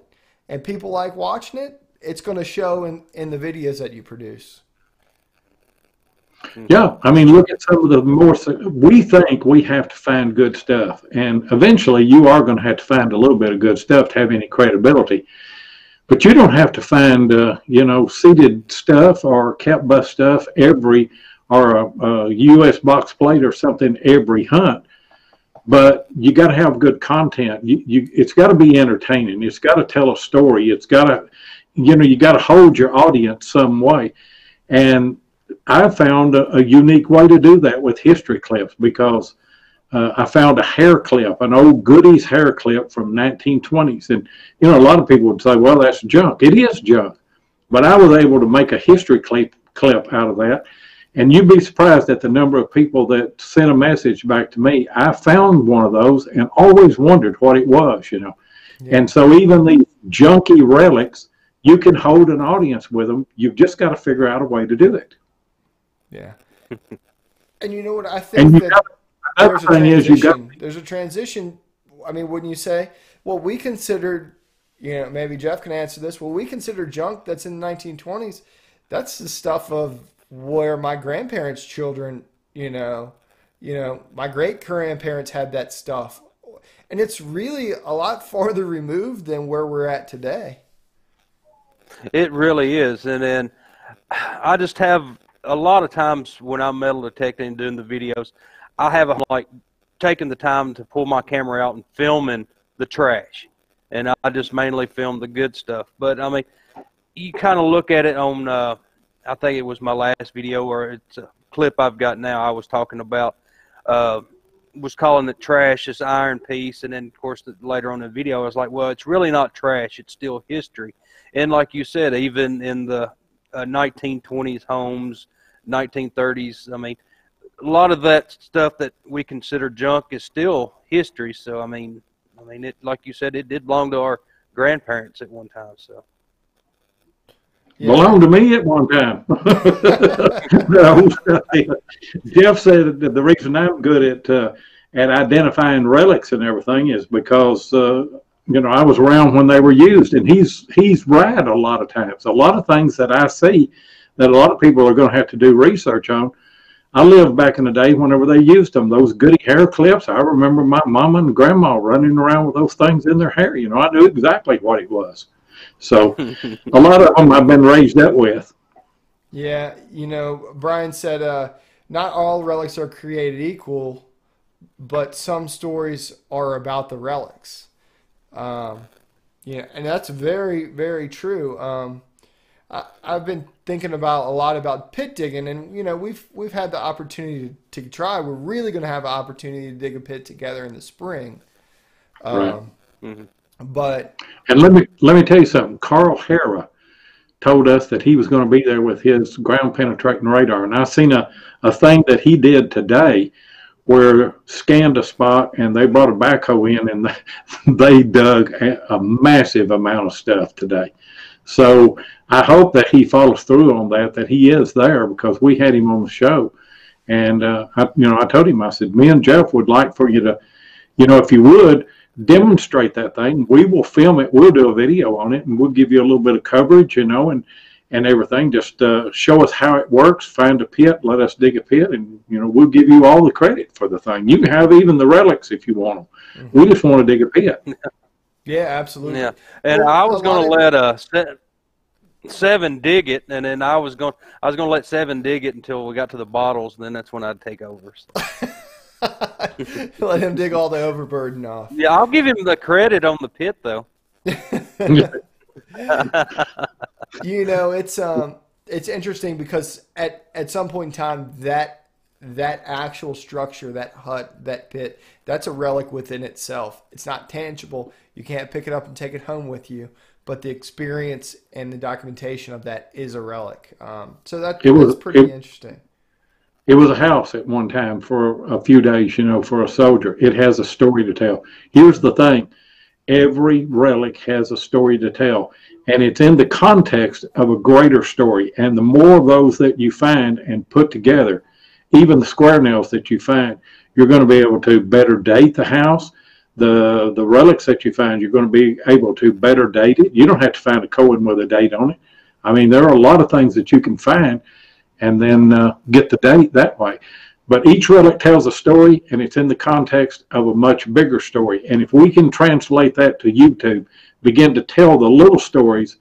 Speaker 1: and people like watching it, it's going to show in the videos that you produce.
Speaker 4: Yeah, I mean, look at some of the more, we think we have to find good stuff, and eventually you are going to have to find a little bit of good stuff to have any credibility. But you don't have to find, seeded stuff or cap bust stuff or a U.S. box plate or something every hunt. But you got to have good content. It's got to be entertaining. It's got to tell a story. It's got to, you got to hold your audience some way. And I found a unique way to do that with history clips, because I found a hair clip, an old Goodies hair clip from 1920s. And, a lot of people would say, well, that's junk. It is junk. But I was able to make a history clip out of that. And you'd be surprised at the number of people that sent a message back to me. I found one of those and always wondered what it was, Yeah. And so even these junky relics, you can hold an audience with them. You've just got to figure out a way to do it.
Speaker 1: Yeah. And you know what? I think there's a transition. I mean, wouldn't you say? Well, we considered, maybe Jeff can answer this. Well, we consider junk that's in the 1920s. That's the stuff of where my grandparents' children, my great-grandparents had that stuff. And it's really a lot farther removed than where we're at today.
Speaker 3: It really is. And then I just have... a lot of times when I'm metal detecting and doing the videos, I have taking the time to pull my camera out and filming the trash. And I just mainly film the good stuff. But, I mean, you kind of look at it on, I think it was my last video, where it's clip I've got now, I was talking about, was calling it trash, this iron piece, and then of course later on in the video I was like, well, it's really not trash, it's still history. And like you said, even in the 1920s homes, 1930s, I mean, a lot of that stuff that we consider junk is still history. So I mean it, like you said, it did belong to our grandparents at one time. So
Speaker 4: belonged to me at one time. Jeff said that the reason I'm good at identifying relics and everything is because I was around when they were used, and he's right a lot of times. A lot of things that I see that a lot of people are going to have to do research on. I lived back in the day whenever they used them, those goody hair clips. I remember my mama and grandma running around with those things in their hair. I knew exactly what it was. So a lot of them I've been raised up with.
Speaker 1: Yeah, Brian said not all relics are created equal, but some stories are about the relics. And that's very, very true. I've been thinking a lot about pit digging, and we've had the opportunity to try. We're really going to have an opportunity to dig a pit together in the spring.
Speaker 4: Right.
Speaker 1: But
Speaker 4: let me tell you something. Carl Hera told us that he was going to be there with his ground penetrating radar, and I seen a thing that he did today where scanned a spot, and they brought a backhoe in, and they dug a massive amount of stuff today. So I hope that he follows through on that he is there, because we had him on the show. And, I told him, I said, me and Jeff would like for you to, if you would, demonstrate that thing. We will film it. We'll do a video on it, and we'll give you a little bit of coverage, and everything. Just show us how it works, find a pit, let us dig a pit, and, we'll give you all the credit for the thing. You can have even the relics if you want them. Mm-hmm. We just want to dig a pit.
Speaker 1: Yeah, absolutely.
Speaker 3: Yeah, and I was going to let Seven dig it, and then I was going to let Seven dig it until we got to the bottles, and then that's when I'd take over. So.
Speaker 1: Let him dig all the overburden off.
Speaker 3: Yeah, I'll give him the credit on the pit, though.
Speaker 1: It's interesting because at some point in time that actual structure, that hut, that pit, that's a relic within itself. It's not tangible. You can't pick it up and take it home with you, but the experience and the documentation of that is a relic. So that's pretty interesting.
Speaker 4: It was a house at one time for a few days, for a soldier. It has a story to tell. Here's the thing. Every relic has a story to tell, and it's in the context of a greater story. And the more of those that you find and put together, even the square nails that you find, you're going to be able to better date the house. The relics that you find, you're going to be able to better date it. You don't have to find a coin with a date on it. I mean, there are a lot of things that you can find and then get the date that way. But each relic tells a story, and it's in the context of a much bigger story. And if we can translate that to YouTube, begin to tell the little stories,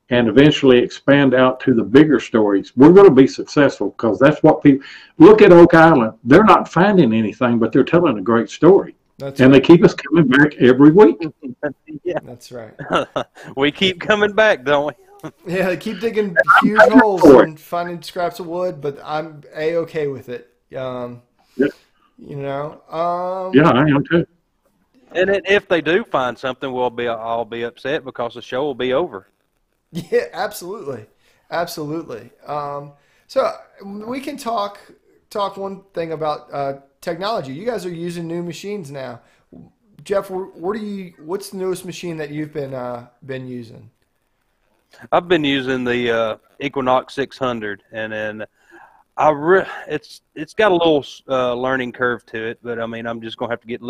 Speaker 4: and eventually expand out to the bigger stories, we're going to be successful, because that's what people look at. Oak Island, they're not finding anything, but they're telling a great story. That's and right. They keep us coming back every week.
Speaker 1: Yeah, that's right.
Speaker 3: We keep coming back, don't we?
Speaker 1: Yeah, they keep digging huge holes and finding scraps of wood, but I'm A-okay with it.
Speaker 4: Yeah.
Speaker 1: Yeah,
Speaker 4: I am too.
Speaker 3: And if they do find something, I'll be upset because the show will be over.
Speaker 1: Yeah, absolutely. So we can talk one thing about technology. You guys are using new machines now. Jeff, what's the newest machine that you've been using?
Speaker 3: I've been using the Equinox 600, and then it's got a little learning curve to it, but I mean, I'm just gonna have to get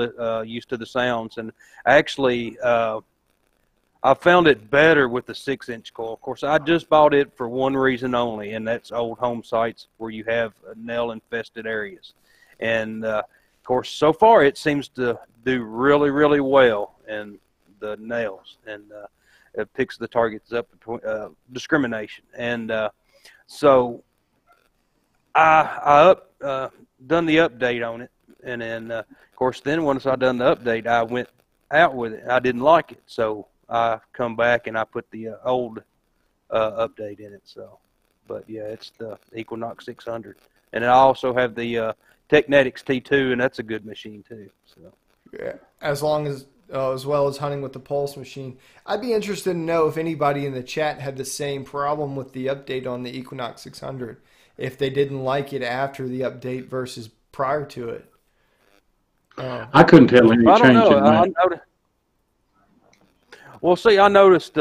Speaker 3: used to the sounds. And actually, I found it better with the 6-inch coil. Of course, I just bought it for one reason only, and that's old home sites where you have nail-infested areas. And of course, so far it seems to do really, really well in the nails, and it picks the targets up between discrimination. And so I done the update on it, and then of course, then once I done the update, I went out with it. I didn't like it, so I come back and I put the old update in it. So But yeah, it's the Equinox 600, and I also have the Technetics T2, and that's a good machine too. So
Speaker 1: yeah, as well as hunting with the Pulse machine. I'd be interested to know if anybody in the chat had the same problem with the update on the Equinox 600, if they didn't like it after the update versus prior to it.
Speaker 4: I couldn't tell any change in that.
Speaker 3: Well, see, I noticed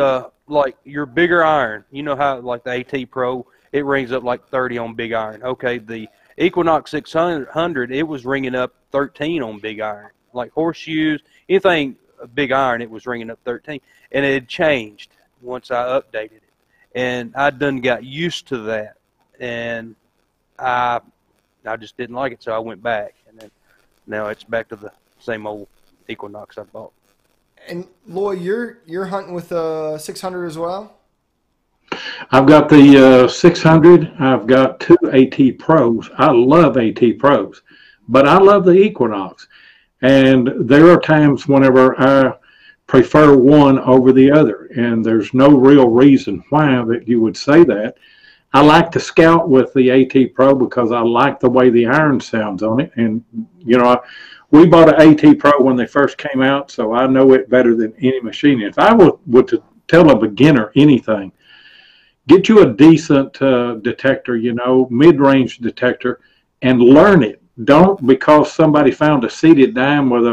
Speaker 3: like your bigger iron. You know how like the AT Pro, it rings up like 30 on big iron. Okay, the Equinox 600, it was ringing up 13 on big iron. Like horseshoes, anything big iron, it was ringing up 13. And it had changed once I updated it. And I done got used to that. And I just didn't like it, so I went back. And then now it's back to the same old Equinox I bought.
Speaker 1: And Lloyd, you're hunting with a 600 as well?
Speaker 4: I've got the 600. I've got two AT Pros. I love AT Pros, but I love the Equinox. And there are times whenever I prefer one over the other, and there's no real reason why that you would say that. I like to scout with the AT Pro because I like the way the iron sounds on it. And, you know, we bought an AT Pro when they first came out, so I know it better than any machine. If I would to tell a beginner anything, get you a decent detector, you know, mid-range detector, and learn it. Don't, because somebody found a seated dime with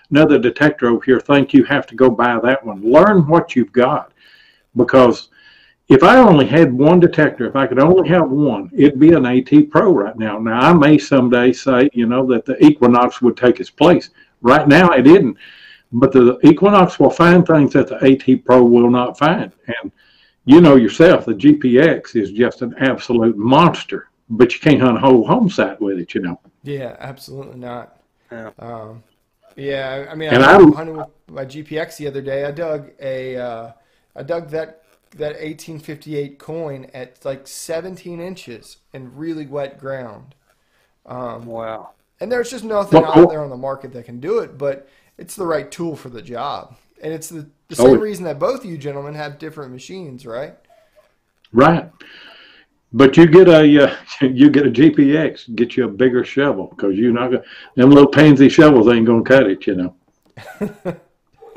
Speaker 4: another detector over here, think you have to go buy that one. Learn what you've got. Because if I only had one detector, if I could only have one, it'd be an AT Pro right now. Now, I may someday say, you know, that the Equinox would take its place. Right now, it didn't. But the Equinox will find things that the AT Pro will not find. And you know yourself, the GPX is just an absolute monster. But you can't hunt a whole home site with it, you know.
Speaker 1: Yeah, absolutely not.
Speaker 3: Yeah.
Speaker 1: I mean, I was hunting with my GPX the other day. I dug that 1858 coin at like 17 inches in really wet ground.
Speaker 3: Wow.
Speaker 1: And there's just nothing out there on the market that can do it, but it's the right tool for the job. And it's the same reason that both of you gentlemen have different machines, right?
Speaker 4: Right. But you get a GPX, get you a bigger shovel, because you're not gonna, them little pansy shovels ain't gonna cut it, you know.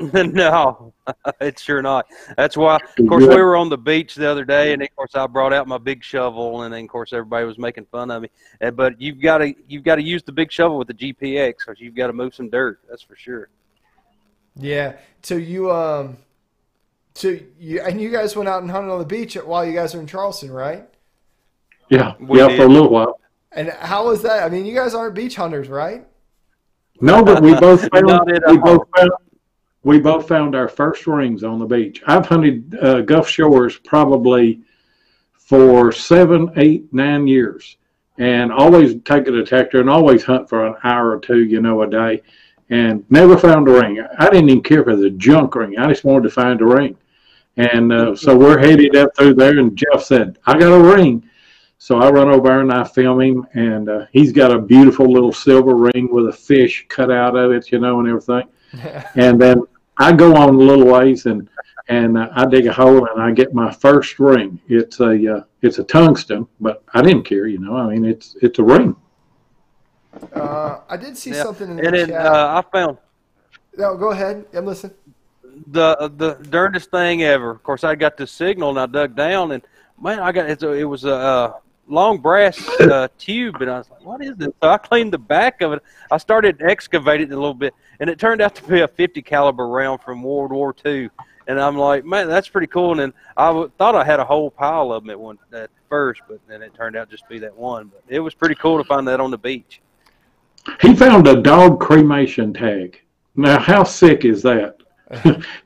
Speaker 3: No, it's sure not. That's why, of course, we were on the beach the other day, and of course I brought out my big shovel, and then of course everybody was making fun of me. But you've got to use the big shovel with the GPX, because you've got to move some dirt. That's for sure.
Speaker 1: Yeah. So you guys went out and hunted on the beach while you guys were in Charleston, right?
Speaker 4: Yeah, for a little while.
Speaker 1: And how was that? I mean, you guys aren't beach hunters, right?
Speaker 4: No, but we both found our first rings on the beach. I've hunted Gulf Shores probably for 7, 8, 9 years, and always take a detector and always hunt for an hour or two, you know, a day, and never found a ring. I didn't even care for the junk ring. I just wanted to find a ring. And so we're headed up through there, and Jeff said, I got a ring. So I run over there and I film him, and he's got a beautiful little silver ring with a fish cut out of it, you know, and everything. And then I go on a little ways, and I dig a hole, and I get my first ring. It's a tungsten, but I didn't care, you know. I mean, it's a ring.
Speaker 1: I did see something in the chat.
Speaker 3: I found.
Speaker 1: No, go ahead. I'm listening.
Speaker 3: The darndest thing ever. Of course, I got this signal, and I dug down, and man, it was a long brass tube, and I was like, what is this? So I cleaned the back of it. I started excavating it a little bit, and it turned out to be a 50 caliber round from World War II. And I'm like, man, that's pretty cool. And then I thought I had a whole pile of them at first, but then it turned out just to be that one. But it was pretty cool to find that on the beach.
Speaker 4: He found a dog cremation tag. Now, how sick is that?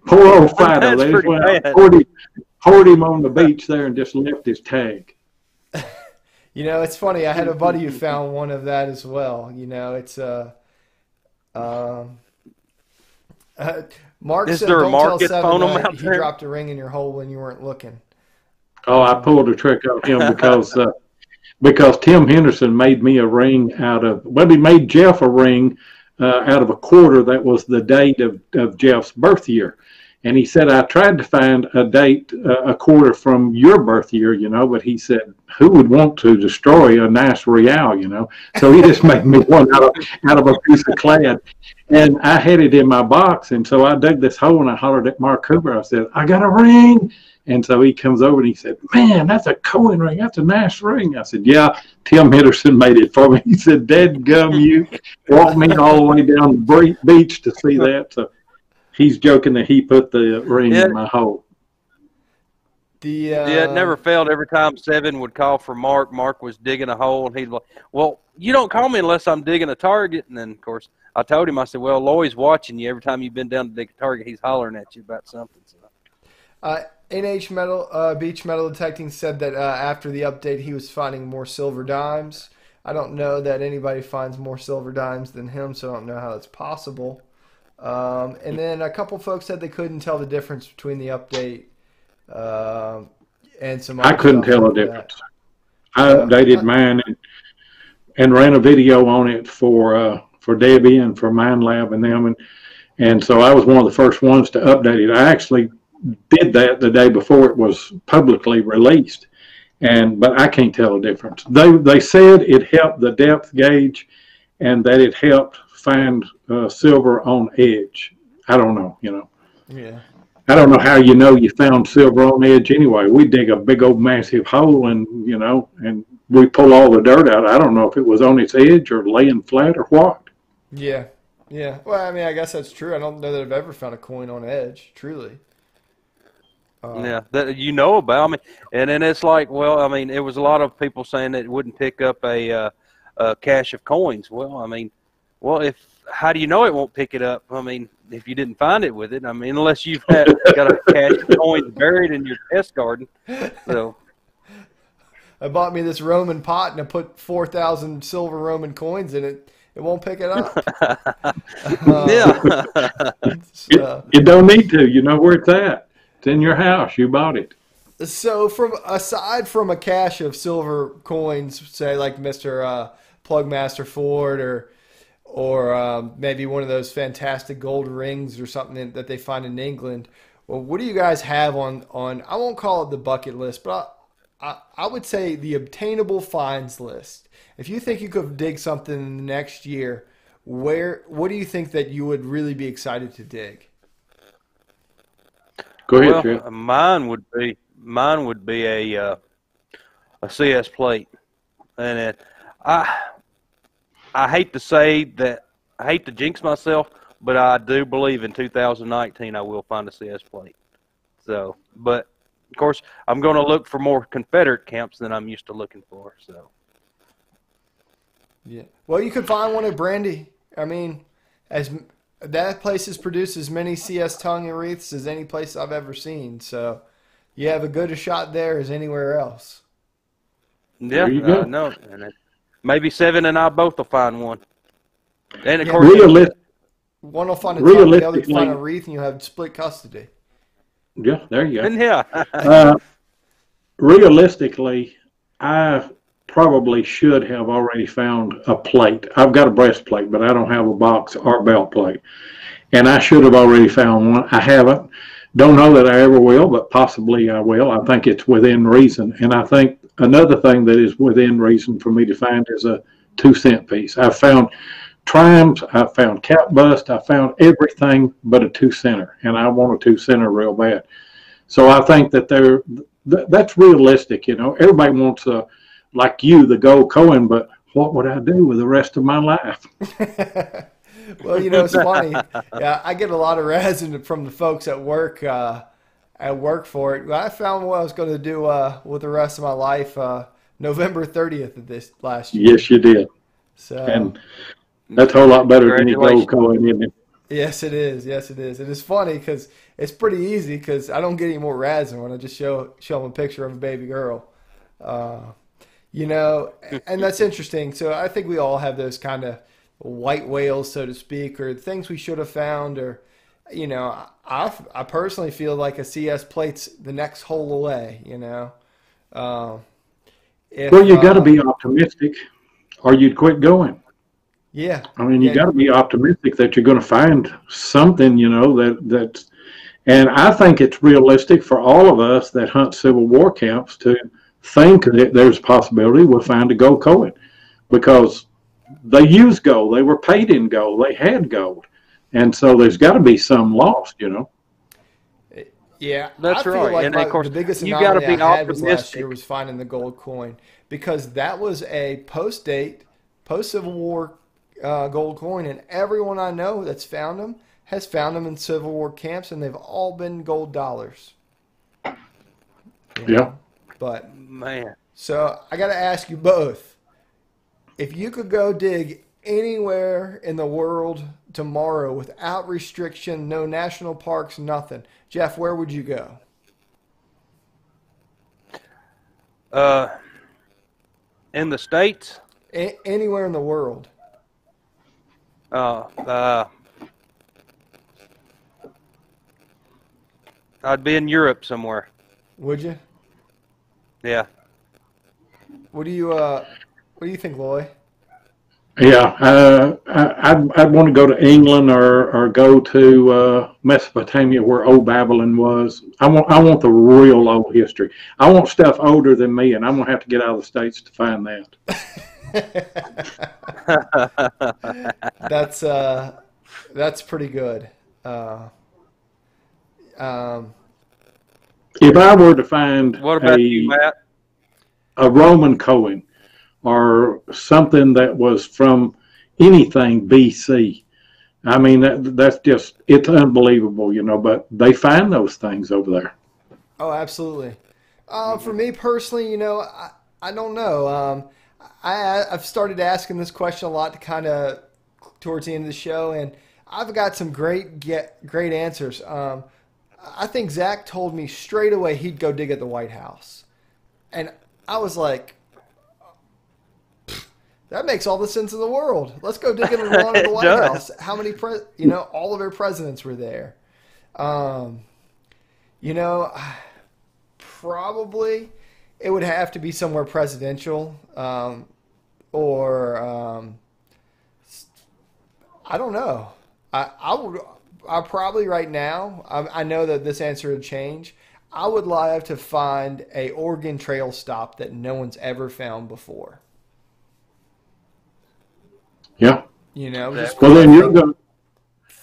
Speaker 4: Poor old Fido. They just went out, poured him on the beach there and just left his tag.
Speaker 1: You know, it's funny. I had a buddy who found one of that as well. You know, it's Mark
Speaker 3: is
Speaker 1: said,
Speaker 3: there
Speaker 1: don't
Speaker 3: a market
Speaker 1: tell
Speaker 3: phone
Speaker 1: Seven that
Speaker 3: out
Speaker 1: he
Speaker 3: there?
Speaker 1: dropped a ring in your hole when you weren't looking.
Speaker 4: Oh, I pulled a trick on him because Tim Henderson made me a ring he made Jeff a ring out of a quarter that was the date of Jeff's birth year. And he said, I tried to find a date a quarter from your birth year, you know, but he said, who would want to destroy a nice real, you know? So he just made me one out of a piece of clad. And I had it in my box. And so I dug this hole and I hollered at Mark Cooper. I said, I got a ring. And so he comes over and he said, man, that's a coin ring. That's a nice ring. I said, yeah, Tim Henderson made it for me. He said, dadgum, you walked me all the way down the beach to see that. So he's joking that he put the ring in my hole.
Speaker 3: Yeah, it never failed. Every time Seven would call for Mark, Mark was digging a hole, and he'd like, well, you don't call me unless I'm digging a target. And then, of course, I told him, I said, well, Lloyd's watching you. Every time you've been down to dig a target, he's hollering at you about something. So.
Speaker 1: NH Metal, Beach Metal Detecting said that after the update, he was finding more silver dimes. I don't know that anybody finds more silver dimes than him, so I don't know how that's possible. And then a couple folks said they couldn't tell the difference between the update and some other
Speaker 4: I couldn't
Speaker 1: stuff
Speaker 4: tell
Speaker 1: like
Speaker 4: the difference. I updated mine and ran a video on it for Debbie and for Mind Lab and them, and so I was one of the first ones to update it. I actually did that the day before it was publicly released, but I can't tell the difference. They said it helped the depth gauge and that it helped find silver on edge. I don't know, you know.
Speaker 1: Yeah.
Speaker 4: I don't know how you know you found silver on edge anyway. We dig a big old massive hole and, you know, and we pull all the dirt out. I don't know if it was on its edge or laying flat or what.
Speaker 1: Yeah. Yeah. Well, I mean, I guess that's true. I don't know that I've ever found a coin on edge, truly.
Speaker 3: Yeah, that you know about. I mean, and then it's like, well, I mean, it was a lot of people saying that it wouldn't pick up a cache of coins. Well, I mean, how do you know it won't pick it up? I mean, if you didn't find it with it, I mean, unless you've got a cache of coins buried in your test garden. So,
Speaker 1: I bought me this Roman pot and I put 4,000 silver Roman coins in it. It won't pick it up.
Speaker 3: Yeah.
Speaker 4: You don't need to. You know where it's at. It's in your house. You bought it.
Speaker 1: So, aside from a cache of silver coins, say like Mr. Plugmaster Ford or maybe one of those fantastic gold rings or something that they find in England, well, what do you guys have on I won't call it the bucket list, but I would say the obtainable finds list. If you think you could dig something in the next year, what do you think that you would really be excited to dig?
Speaker 4: Go ahead, Trent.
Speaker 3: Mine would be a CS plate, and I hate to say that, I hate to jinx myself, but I do believe in 2019 I will find a CS plate. So, but of course I'm going to look for more Confederate camps than I'm used to looking for. So,
Speaker 1: yeah. Well, you could find one at Brandy. I mean, that place has produced as many CS tongue and wreaths as any place I've ever seen. So you have as good a shot there as anywhere else.
Speaker 3: Yeah, no. And maybe Seven and I both will find one. And of course,
Speaker 1: one will find a tongue, the other will find a wreath, and you'll have split custody.
Speaker 4: Yeah, there you go.
Speaker 3: And yeah.
Speaker 4: Realistically, I probably should have already found a plate. I've got a breastplate, but I don't have a box or belt plate. And I should have already found one. I haven't. Don't know that I ever will, but possibly I will. I think it's within reason. And I think another thing that is within reason for me to find is a 2-cent piece. I've found trims, I've found cap bust, I found everything but a 2-center. And I want a 2-center real bad. So I think that that's realistic. You know, everybody wants like you, the gold coin, but what would I do with the rest of my life?
Speaker 1: Well, you know, it's funny. Yeah, I get a lot of resin from the folks at work for it. I found what I was going to do with the rest of my life November 30th of this last year.
Speaker 4: Yes, you did.
Speaker 1: So,
Speaker 4: and that's a whole lot better than your gold coin, isn't it?
Speaker 1: Yes, it is. Yes, it is. And it's funny because it's pretty easy because I don't get any more resin when I just show them a picture of a baby girl. You know, and that's interesting. So I think we all have those kind of white whales, so to speak, or things we should have found, or, you know, I personally feel like a CS plate's the next hole away, you know. Well,
Speaker 4: you got to be optimistic or you'd quit going.
Speaker 1: Yeah.
Speaker 4: I mean, you got to be optimistic that you're going to find something, you know, that's, And I think it's realistic for all of us that hunt Civil War camps to think that there's a possibility we'll find a gold coin, because they used gold. They were paid in gold. They had gold. And so there's got to be some lost, you know.
Speaker 1: Yeah,
Speaker 3: that's
Speaker 1: I feel
Speaker 3: right.
Speaker 1: like
Speaker 3: And of course,
Speaker 1: the biggest
Speaker 3: you got to
Speaker 1: anomaly
Speaker 3: be
Speaker 1: I had was last
Speaker 3: optimistic.
Speaker 1: year was finding the gold coin, because that was a post-Civil War gold coin, and everyone I know that's found them has found them in Civil War camps, and they've all been gold dollars.
Speaker 4: Yeah.
Speaker 1: But
Speaker 3: Man,
Speaker 1: so I got to ask you both, if you could go dig anywhere in the world tomorrow without restriction, no national parks, nothing, Jeff, where would you go?
Speaker 3: in the States,
Speaker 1: Anywhere in the world.
Speaker 3: I'd be in Europe somewhere.
Speaker 1: Would you?
Speaker 3: Yeah.
Speaker 1: What do you think, Loy?
Speaker 4: Yeah, I'd want to go to England or go to Mesopotamia, where old Babylon was. I want the real old history. I want stuff older than me, and I'm gonna have to get out of the States to find that.
Speaker 1: That's pretty good.
Speaker 4: If I were to find
Speaker 3: What about you, Matt?
Speaker 4: a Roman coin or something that was from anything BC, I mean, that's just, it's unbelievable, you know, but they find those things over there.
Speaker 1: Oh, absolutely. For me personally, you know, I don't know. I've started asking this question a lot to kind of towards the end of the show, and I've got some great answers. I think Zach told me straight away he'd go dig at the White House. And I was like, that makes all the sense in the world. Let's go dig in the lawn of the White House. How many, all of our presidents were there. Probably it would have to be somewhere presidential, or I don't know. I probably right now, I know that this answer would change. I would love to find a Oregon Trail stop that no one's ever found before.
Speaker 4: Yeah.
Speaker 1: You know,
Speaker 4: well, then you're going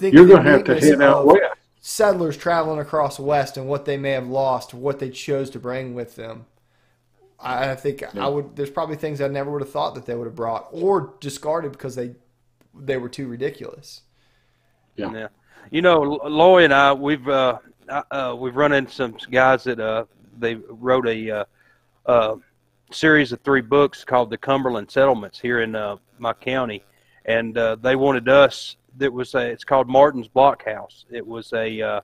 Speaker 4: to have to head out west.
Speaker 1: Settlers traveling across west and what they may have lost, what they chose to bring with them. I think there's probably things I never would have thought that they would have brought or discarded because they were too ridiculous.
Speaker 3: Yeah. You know, Loy and I, we've run into some guys that they wrote a series of 3 books called The Cumberland Settlements here in my county, and they wanted us. It's called Martin's Blockhouse. It was a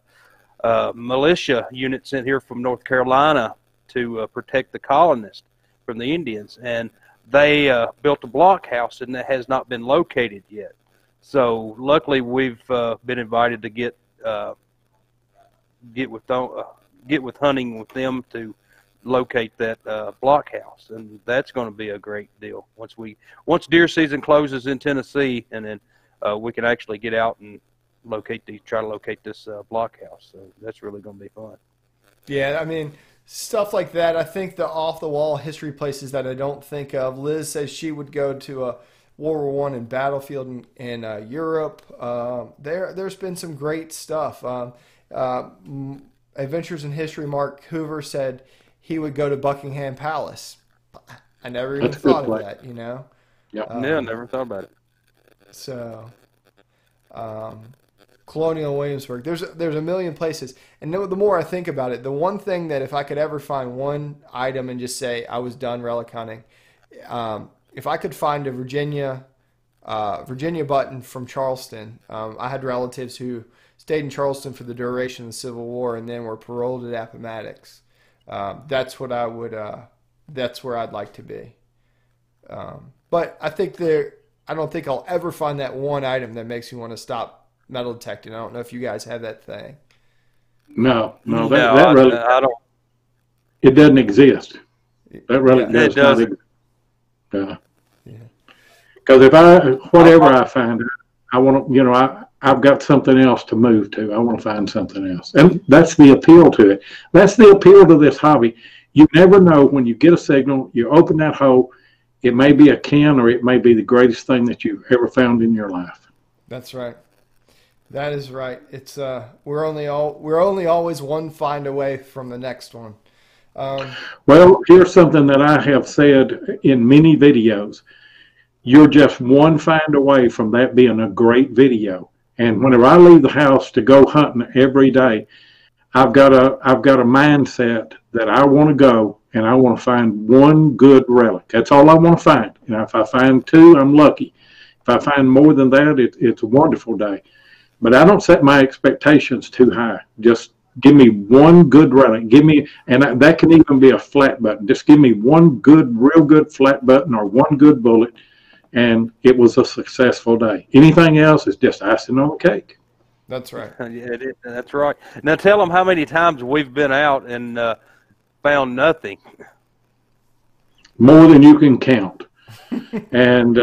Speaker 3: militia unit sent here from North Carolina to protect the colonists from the Indians, and they built a blockhouse, and that has not been located yet. So luckily, we've been invited to get with hunting with them to locate that blockhouse, and that's going to be a great deal once deer season closes in Tennessee, and then we can actually get out and try to locate this blockhouse. So that's really going to be fun.
Speaker 1: Yeah, I mean, stuff like that. I think the off-the-wall history places that I don't think of. Liz says she would go to a World War I and battlefield in Europe. There's been some great stuff. Adventures in History, Mark Hoover said he would go to Buckingham Palace. I never even thought of that, you know?
Speaker 4: Yep.
Speaker 3: Never thought about it.
Speaker 1: So, Colonial Williamsburg. There's a million places. And the more I think about it, the one thing that if I could ever find one item and just say I was done relic hunting, if I could find a Virginia button from Charleston, I had relatives who stayed in Charleston for the duration of the Civil War and then were paroled at Appomattox. That's what I would. That's where I'd like to be. But I don't think I'll ever find that one item that makes me want to stop metal detecting. I don't know if you guys have that thing.
Speaker 4: No,
Speaker 3: that really, I don't.
Speaker 4: It doesn't exist. That really does not exist. Because if whatever I find, I want to, I've got something else to move to. I want to find something else. And that's the appeal to it. That's the appeal to this hobby. You never know when you get a signal, you open that hole, it may be a can or it may be the greatest thing that you've ever found in your life.
Speaker 1: That's right. That is right. It's we're only always one find away from the next one.
Speaker 4: Well, here's something that I have said in many videos. You're just one find away from that being a great video. And whenever I leave the house to go hunting every day, I've got a mindset that I want to go and I want to find one good relic. That's all I want to find. And if I find two, I'm lucky. If I find more than that, it's a wonderful day. But I don't set my expectations too high. Just give me one good relic. And that can even be a flat button. Just give me one real good flat button or one good bullet, and it was a successful day. Anything else is just icing on the cake.
Speaker 1: That's right.
Speaker 3: Yeah, that's right. Now tell them how many times we've been out and found nothing.
Speaker 4: More than you can count. And,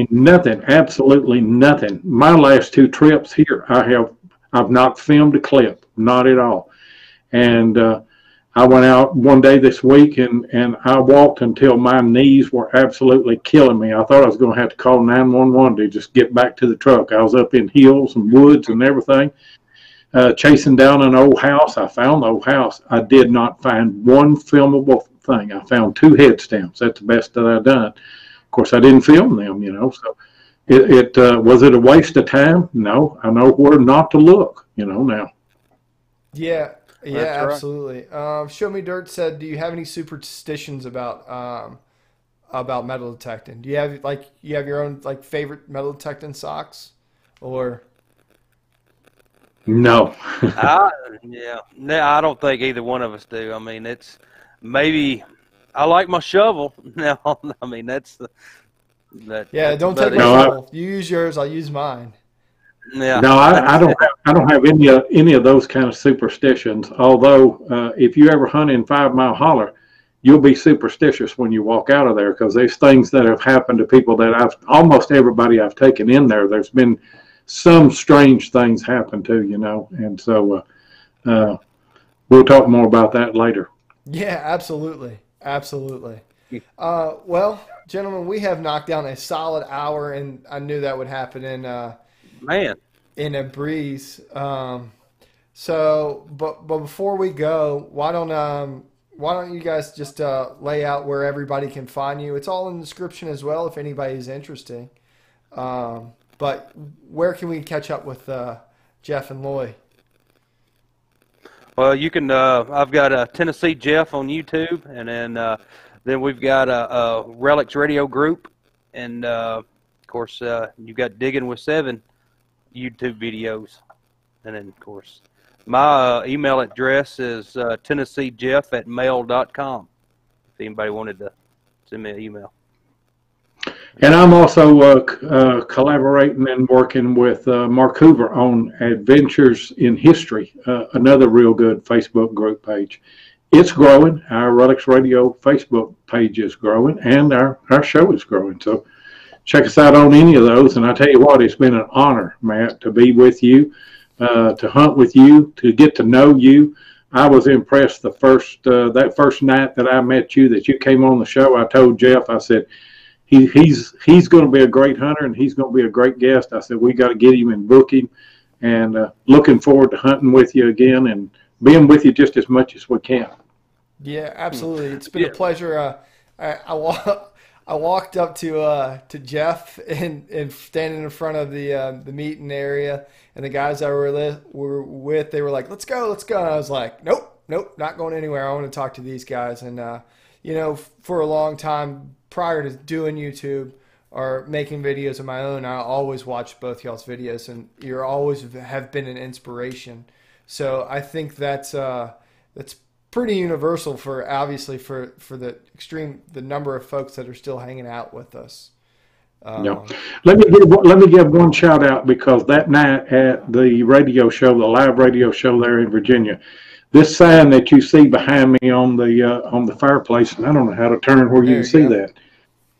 Speaker 4: nothing, absolutely nothing. My last 2 trips here, I've not filmed a clip, not at all. And I went out one day this week and I walked until my knees were absolutely killing me. I thought I was going to have to call 911 to just get back to the truck. I was up in hills and woods and everything, chasing down an old house. I found the old house. I did not find one filmable thing. I found 2 head stamps. That's the best that I've done. Of course, I didn't film them, so was it a waste of time? No, I know where not to look, now.
Speaker 1: Yeah,
Speaker 3: That's
Speaker 1: absolutely. Right. Show Me Dirt said, do you have any superstitions about metal detecting? Do you have your own favorite metal detecting socks, or?
Speaker 4: No.
Speaker 3: No, I don't think either one of us do. I mean, it's maybe I like my shovel. No, I mean that's the.
Speaker 1: Don't take my shovel. You use yours, I'll use mine.
Speaker 3: Yeah.
Speaker 4: No, I don't have any of those kind of superstitions. Although, if you ever hunt in 5 Mile Holler, you'll be superstitious when you walk out of there because there's things that have happened to people that almost everybody I've taken in there. There's been some strange things happen to, and so we'll talk more about that later.
Speaker 1: Yeah, absolutely. Well, gentlemen, we have knocked down a solid hour, and I knew that would happen in a breeze. But before we go, why don't you guys just lay out where everybody can find you? It's all in the description as well if anybody's interested. But where can we catch up with Jeff and Loy?
Speaker 3: Well, you can. I've got Tennessee Jeff on YouTube, and then we've got a Relics Radio group, and of course you've got Diggin with 7 YouTube videos, and then of course my email address is tennesseejeff@mail.com. If anybody wanted to send me an email.
Speaker 4: And I'm also collaborating and working with Mark Hoover on Adventures in History, another real good Facebook group page. It's growing. Our Relics Radio Facebook page is growing, and our show is growing. So check us out on any of those. And I tell you what, it's been an honor, Matt, to be with you, to hunt with you, to get to know you. I was impressed that first night that I met you, that you came on the show. I told Jeff, I said, He's going to be a great hunter, and he's going to be a great guest. I said, we got to get him and book him, and looking forward to hunting with you again and being with you just as much as we can.
Speaker 1: Yeah, absolutely. It's been a pleasure. I walked up to Jeff and standing in front of the meeting area, and the guys I were with, they were like, let's go. And I was like, nope, not going anywhere. I want to talk to these guys. And, for a long time, prior to doing YouTube or making videos of my own, I always watched both y'all's videos, and you always have been an inspiration. So I think that's pretty universal for the number of folks that are still hanging out with us.
Speaker 4: Let me give one shout out, because that night at the radio show, the live radio show there in Virginia, this sign that you see behind me on the fireplace, and I don't know how to turn where you can see that.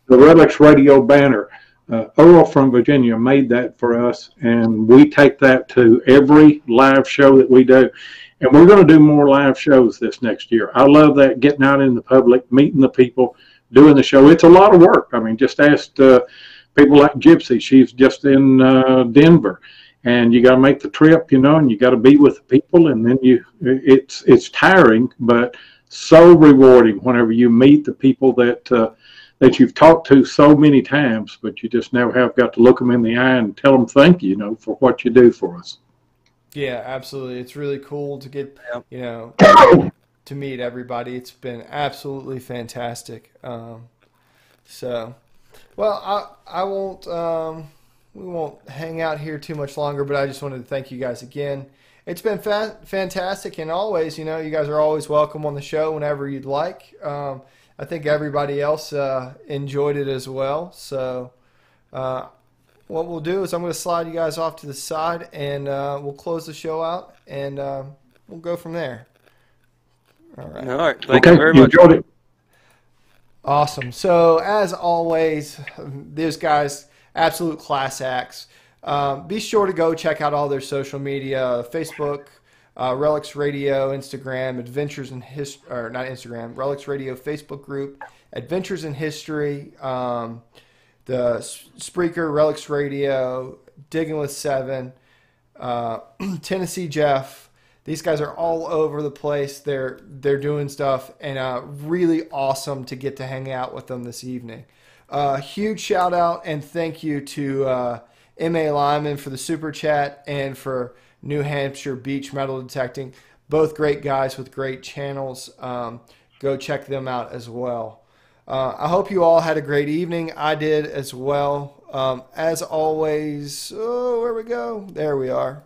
Speaker 4: The Relics Radio banner. Earl from Virginia made that for us, and we take that to every live show that we do. And we're going to do more live shows this next year. I love that, getting out in the public, meeting the people, doing the show. It's a lot of work. I mean, just ask people like Gypsy. She's just in Denver, and you got to make the trip, and you got to be with the people, and then it's tiring, but so rewarding whenever you meet the people that you've talked to so many times, but you just never have got to look them in the eye and tell them thank you, for what you do for us.
Speaker 1: Yeah, absolutely. It's really cool to get, to meet everybody. It's been absolutely fantastic. So, well, I won't, we won't hang out here too much longer, but I just wanted to thank you guys again. It's been fantastic, and always, you guys are always welcome on the show whenever you'd like. I think everybody else enjoyed it as well. So what we'll do is I'm going to slide you guys off to the side, and we'll close the show out, and we'll go from there. All right.
Speaker 3: All right. Thank you very much.
Speaker 4: Enjoyed it.
Speaker 1: Awesome. So as always, these guys, absolute class acts. Be sure to go check out all their social media, Facebook, Relics Radio, Instagram, Adventures in History, or not Instagram, Relics Radio Facebook group, Adventures in History, the Spreaker, Relics Radio, Diggin with 7, Tennessee Jeff. These guys are all over the place. They're doing stuff, and really awesome to get to hang out with them this evening. Huge shout out and thank you to M.A. Lyman for the super chat, and for New Hampshire Beach Metal Detecting. Both great guys with great channels. Go check them out as well. I hope you all had a great evening. I did as well. As always, where we go? There we are.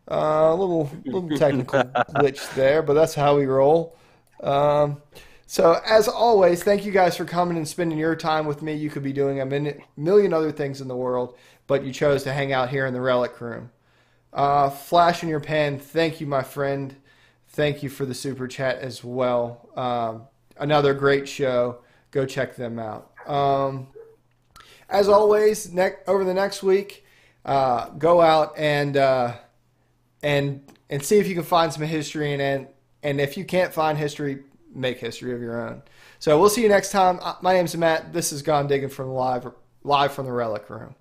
Speaker 1: A little technical glitch there, but that's how we roll. So as always, thank you guys for coming and spending your time with me. You could be doing a million other things in the world, but you chose to hang out here in the Relic Room. Flash in your pen, thank you, my friend. Thank you for the super chat as well. Another great show. Go check them out. As always, over the next week, go out and see if you can find some history in it. And if you can't find history, make history of your own. So we'll see you next time. My name's Matt. This is Gone Digging from live from the Relic Room.